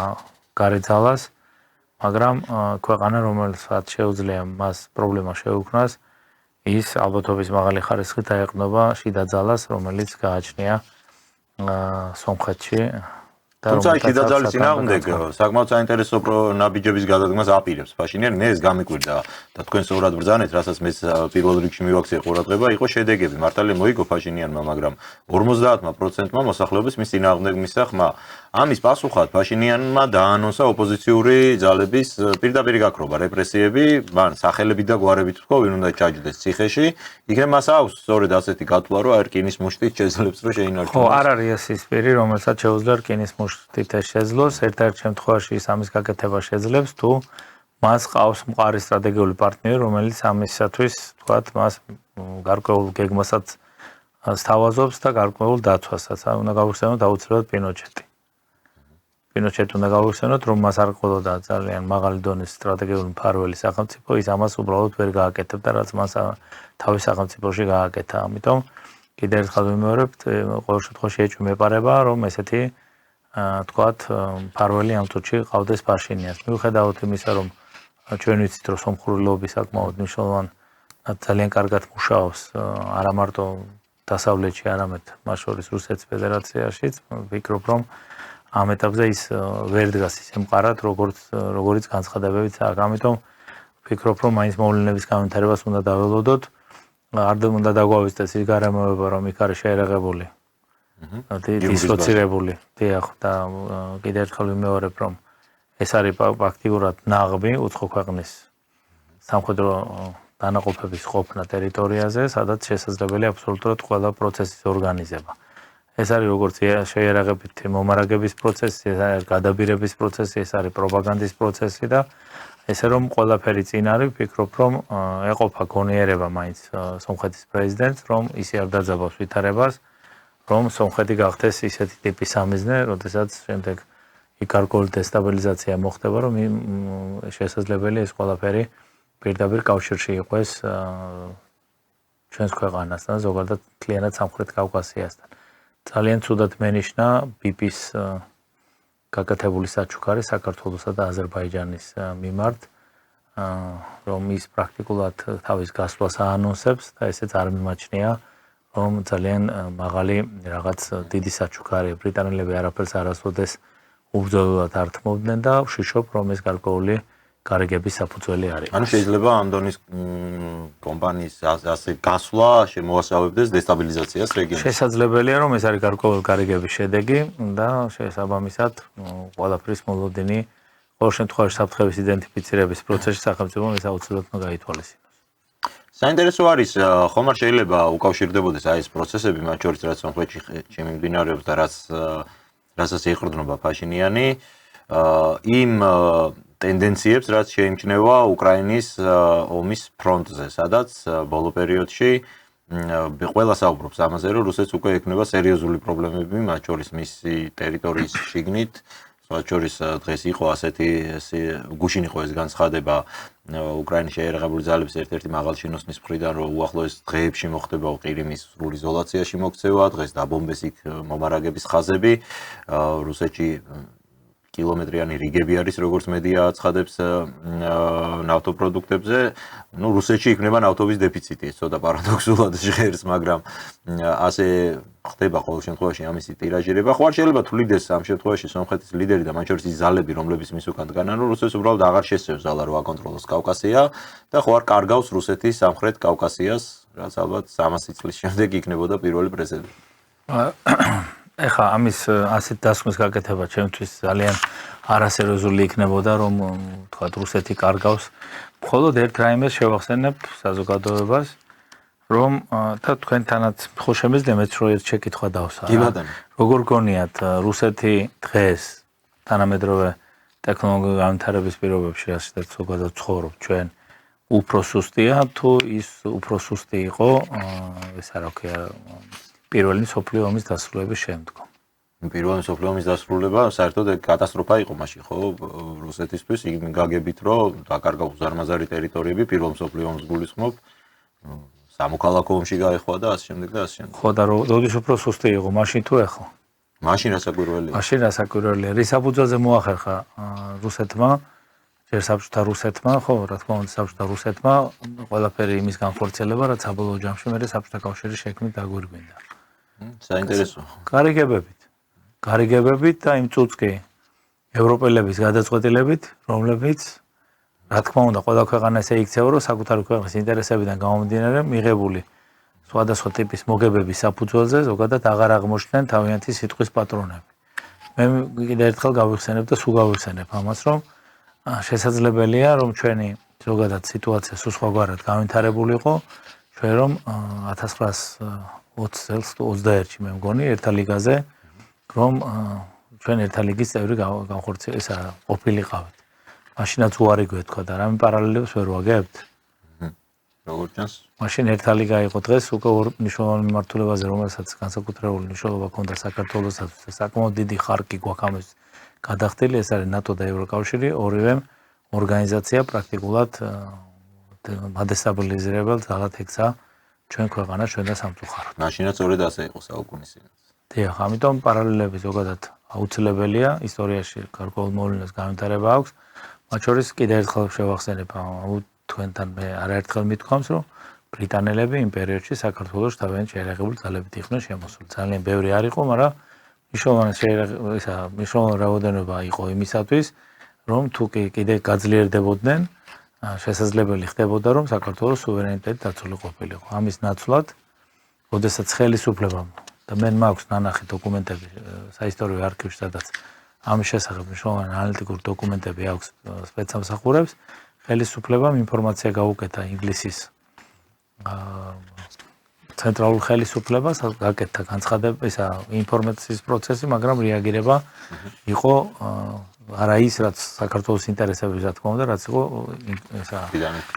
გარეძალას, მაგრამ ქვეყანა, რომელსაც შეუძლია მას პრობლემა შეუქმნას, ის ალბათობის მაღალი ხარისხით აეყნობა შიდა ძალას, რომელიც გააჩნია სომხეთში. თუმცა შიდა ძალის წინააღმდეგ საკმაოდ საინტერესო ნაბიჯების გადადგმას აპირებს ფაშინიანი. მე ეს გამიკვირდა და თქვენ სწორად ბრძანეთ, რასაც მე პირველ რიგში მივაქციე ყურადღება, იყო შედეგები. მართალია მოიგო ფაშინიანმა, მაგრამ 50%-მა მოსახლეობის მის წინააღმდეგ მისცა ხმა. ამის პასუხად ფაშინიანმა დაანონსა ოპოზიციური ძალების პირდაპირ გაქრობა, რეპრესიები, მან სახელებით და გვარებით თქვა, ვინ უნდა ჩაჯდეს ციხეში. იქნებ მას აქვს სწორედ ასეთი გათვლა, რომ აი რკინის მუშტით შეძლებს რომ შეინარჩუნოს. ხო, არ არის ეს ის პირი, რომელსაც შეუძლია რკინის მუშტით შეძლოს, ერთ-ერთ შემთხვევაში ის ამის გაკეთება შეძლებს, თუ მას ყავს მყარი სტრატეგიული პარტნიორი, რომელიც ამისათვის, თქვათ, მას გარკვეულ გეგმასაც სთავაზობს და გარკვეულ დაცვასაც. უნდა გავიხსენოთ აუცილებლად პინოჩეტი. პინოჩეტი უნდა გავიხსენოთ, რომ მას არ ყოლოდა ძალიან მაღალი დონის სტრატეგიული მფარველი სახელმწიფო, ის ამას უბრალოდ ვერ გააკეთებდა, რაც მას თავის სახელმწიფოში გააკეთა. ამიტომ კიდევ ერთხელ ვიმეორებთ, ყოველ შემთხვევაში ეჭვმეპარება, რომ ესეთი თქვათ, მფარველი ამ წუთში ყავდეს ფაშინიანს. მიუხედავად იმისა, რომ ჩვენ ვიცით, რომ სომხური ლობი საკმაოდ მნიშვნელოვანი ძალიან კარგად მუშაობს, არა მარტო დასავლეთში, არამედ მათ შორის რუსეთის ფედერაციაშიც, ვფიქრობ, რომ ამ ეტაპზე ის ვერ დგას ისე მყარად, როგორც განცხადებებიც აქვს. ამიტომ ვფიქრობ, რომ მაინც მოვლენების განვითარებას უნდა დაველოდოთ. არ უნდა დაგვავიწყდეს ის გარემოება, რომ იქ არის შეერაღებული. დისლოცირებული. დიახ, და კიდევ ერთხელ ვიმეორებ, რომ ეს არის ფაქტიურად ნაღმი უცხო ქვეყნის სამხედრო დანაყოფების ყოფნა ტერიტორიაზე, სადაც შესაძლებელია აბსოლუტურად ყველა პროცესის ორგანიზება. ეს არის როგორც შეიარაღებითი მომარაგების პროცესი, ეს არის გადაბირების პროცესი, ეს არის პროპაგანდის პროცესი და ესე რომ ყველაფერი წინ არის, ვფიქრობ, რომ ეყოფა გონიერება მაინც სომხეთის პრეზიდენტს, რომ ისე არ დაძაბავს ვითარებას, რომ სომხეთი გახდეს ისეთი ტიპის სამიზნე, როდესაც შემდეგ იქ გარკვეული დესტაბილიზაცია მოხდება, რომ შესაძლებელია ეს ყველაფერი პირდაპირ კავშირში იყოს ჩვენს ქვეყანასთან, ზოგადად მთლიანად სამხრეთ კავკასიასთან. ძალიან ცუდად მენიშნა ბიპის გაკეთებული საჩუქარი საქართველოსა და აზერბაიჯანის მიმართ, რომ ის პრაქტიკულად თავის გასვლას აანონსებს და ესეც არ მიმაჩნია, რომ ძალიან მაღალი რაღაც დიდი საჩუქარია. ბრიტანელები არაფერს არასოდეს უბრძოლველად არ თმობდნენ და ვშიშობ, რომ ეს გარკვეული გარიგების საფუძველი არის. ანუ შეიძლება ამ დონის კომპანიის ასე გასვლა შემოასწავებდეს დესტაბილიზაციას რეგიონში. შესაძლებელია რომ ეს არის გარკვეული გარიგების შედეგი და შესაბამისად ყველაფრის მოლოდინი ყოველ შემთხვევაში საფრთხების იდენტიფიცირების პროცესში სახელმწიფომ ეს აუცილებლად უნდა გაითვალისწინოს. საინტერესო არის ხომ არ შეიძლება უკავშირდებოდეს აი ეს პროცესები მათ შორის რაც სამხრეთში მიმდინარეობს და რასაც ეყრდნობა ფაშინიანი იმ ტენდენციებს რაც შეიმჩნევა უკრაინის ომის ფრონტზე სადაც ბოლო პერიოდში ყველა საუბრობს ამაზე რომ რუსეთს უკვე ექნება სერიოზული პრობლემები მათ შორის მისი ტერიტორიის შიგნით მათ შორის დღეს იყო ასეთი გუშინ იყო ეს განცხადება უკრაინის შეიარაღებული ძალების ერთ-ერთი მაღალჩინოსნის მხრიდან რომ უახლოეს დღეებში მოხდება ყირიმის სრულ იზოლაციაში მოქცევა დღეს დაბომბეს იქ მომარაგების ხაზები რუსეთში კილომეტრიანი რიგები არის როგორც მედია აცხადებს ნავთობპროდუქტებზე ну რუსეთში იქნება ნავთობის დეფიციტი ცოტა პარადოქსულად ჟღერს მაგრამ ასე ხდება ყოველ შემთხვევაში ამისი ტირაჟირება ხო არ შეიძლება თulides ამ შემთხვევაში სომხეთის ლიდერი და მათ შორის ის ძალები რომლებიც მის უკან დგანან რომ რუსეთს უბრალოდ აღარ შესწევს ძალა რომ აკონტროლოს კავკასია და ხო არ კარგავს რუსეთის სამხრეთ კავკასიას რაც ალბათ 300 წლის შემდეგ იქნებოდა პირველი პრეზიდენტი ეხა ამის ასეთ დასკვნის გაკეთება ჩემთვის ძალიან არასერიოზული იქნებოდა რომ თქვა რუსეთი კარგავს მხოლოდ ერთ რაიმეს შევახსენებ საზოგადოებას რომ და თქვენთანაც ხო შემიძლია მეც რო ერთ შეკითხვა დავსვა როგორ გონიათ რუსეთი დღეს თანამედროვე ტექნოლოგიურ განვითარების პირობებში რასაც ზოგადად ცხოვრობ ჩვენ უფრო სუსტია თუ ის უფრო სუსტი იყო ეს რა ქვია პირველი მსოფლიო ომის დასრულების შემდგომ. პირველი მსოფლიო ომის დასრულება საერთოდ კატასტროფა იყო მაშინ ხო რუსეთისთვის იმ გაგებით რომ დაკარგა უზარმაზარი ტერიტორიები პირველ მსოფლიო ომს გულისხმობ სამოქალაქო ომში გაეხვა და ასე შემდეგ და ასე შემდეგ. ხო და როდის უფრო სუსტი იყო მაშინ თუ ახლა? მაშინ რასაკვირველია. მაშინ რასაკვირველია. რის საფუძველზე მოახერხა რუსეთმა ჯერ საბჭოთა რუსეთმა ხო რა თქმა უნდა საბჭოთა რუსეთმა ყველაფერი იმის განხორციელება რაც საბოლოო ჯამში მე საბჭოთა კავშირის შექმნით დაგვირგვინდა. საინტერესო. გარიგებებით და იმ წუწკი ევროპელების გადაწყვეტილებით, რომლებიც რა თქმა უნდა ყველა ქვეყანა ესე იქცევა, რომ საკუთარი ქვეყნის ინტერესებიდან გამომდინარე მიღებული სხვადასხვა ტიპის მოგებების საფუძველზე ზოგადად აღარ აღმოჩნდნენ თავიანთი სიტყვის პატრონები. მე კიდევ ერთხელ გავიხსენებ და სულ გავიხსენებ ამას, რომ შესაძლებელია რომ ჩვენი ზოგადად სიტუაცია სულ სხვაგვარად განვითარებულიყო, ჩვენ რომ 1920 წელს თუ 21-ში მე მგონი ერთა ლიგაზე რომ ჩვენ ერთა ლიგის წევრი განხორციელეს ყოფილიყავით. მაშინაც უარი გვეთქვა და რამე პარალელებს ვერ ვაგებთ. როგორ ჩანს? მაშინ ერთა ლიგა იყო დღეს უკვე ორ მნიშვნელოვან მიმართულებაზე რომელსაც განსაკუთრებული მნიშვნელობა ჰქონდა საქართველოსაც და საკმაოდ დიდი ხარკი გვაქვს ამის გადახდილი ეს არის ნატო და ევროკავშირი ორივე ორგანიზაცია პრაქტიკულად ადესტაბილიზებელ ძალად ექცა ჩვენ ქვეყანას ჩვენ და სამწუხაროდ. მაშინაც სწორედ ასე იყო საუკუნისინაც. დიახ, ამიტომ პარალელები ზოგადად აუცილებელია ისტორიაში გარკვეულ მოვლენას განვითარება აქვს. მათ შორის კიდევ ერთხელ შევახსენებ თქვენთან მე არაერთხელ მithქვამს რომ ბრიტანელები იმ პერიოდში საქართველოს თავიანთი შეიარაღებული ძალებით იყვნენ შემოსული. ძალიან ბევრი არ იყო, მაგრამ მნიშვნელოვანი რაოდენობა იყო იმისათვის, რომ თუ კიდე გაძლიერდებოდნენ, შესაძლებელი ხდებოდა, რომ საქართველოს სუვერენიტეტი დაცული ყოფილიყო. ამის ნაცვლად, როდესაც ხელისუფლებამ და მე მაქვს ნანახი დოკუმენტები საისტორიო არქივში, სადაც ამის შესახებ მნიშვნელოვანი ანალიტიკური დოკუმენტები აქვს სპეცსამსახურებს, ხელისუფლებამ ინფორმაცია გაუკეთა ინგლისის ცენტრალურ ხელისუფლებას გაკეთდა განცხადება ისა ინფორმაციის პროცესი, მაგრამ რეაგირება იყო არა ის რაც საქართველოს ინტერესების რა თქმა უნდა, რაც იყო ისა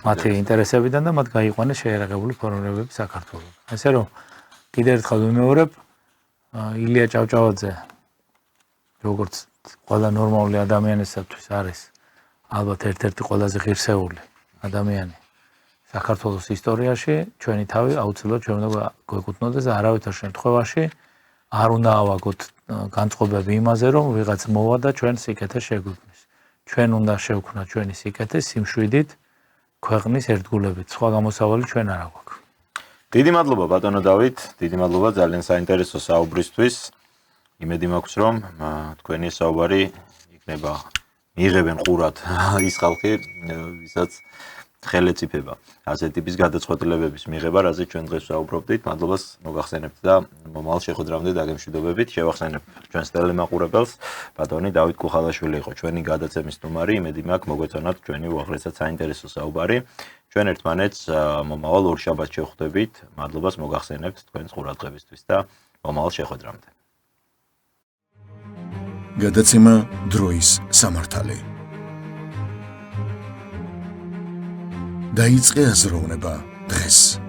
მათი ინტერესებიდან და მათ გაიყვანეს შეიარაღებული ფორმირებები საქართველოს. ასე რომ კიდევ ერთხელ ვიმეორებ ილია ჭავჭავაძე როგორც ყველა ნორმალური ადამიანისათვის არის ალბათ ერთ-ერთი ყველაზე ღირსეული ადამიანი საქართველოს ისტორიაში ჩვენი თავი აუცილებლად ჩვენ უნდა გვეკუთვნოდეს და არავითარ შემთხვევაში არ უნდა ავაგოთ განწყობები იმაზე რომ ვიღაც მოვა და ჩვენ სიკეთეს შეგვიქმნის. ჩვენ უნდა შევქმნათ ჩვენი სიკეთე სიმშვიდით ქვეყნის ერთგულებით. სხვა გამოსავალი ჩვენ არ აქვს. დიდი მადლობა ბატონო დავით, დიდი მადლობა ძალიან საინტერესო საუბრისთვის. იმედი მაქვს რომ თქვენი საუბარი იქნება მიიღებენ ყურად ის ხალხი, ვისაც ხელით იფება. ასე ტიპის გადაწყვეტილებების მიღება, რაზეც ჩვენ დღეს ვსაუბრობდით. მადლობას მოგახსენებთ და მომავალ შეხვედრამდე დაგემშვიდობებით. შევახსენებ ჩვენს ტელემაყურებელს, ბატონი დავით კუხალაშვილი იყო ჩვენი გადაცემის სტუმარი. იმედი მაქვს მოგვეწონათ ჩვენი უაღრესად საინტერესო საუბარი. ჩვენ ერთმანეთს მომავალ ორ შაბათს შევხვდებით. მადლობას მოგახსენებთ თქვენს ყურადღებისთვის და მომავალ შეხვედრამდე. გადაცემა დროის სამართალი. დაიწყე აზროვნება დღეს.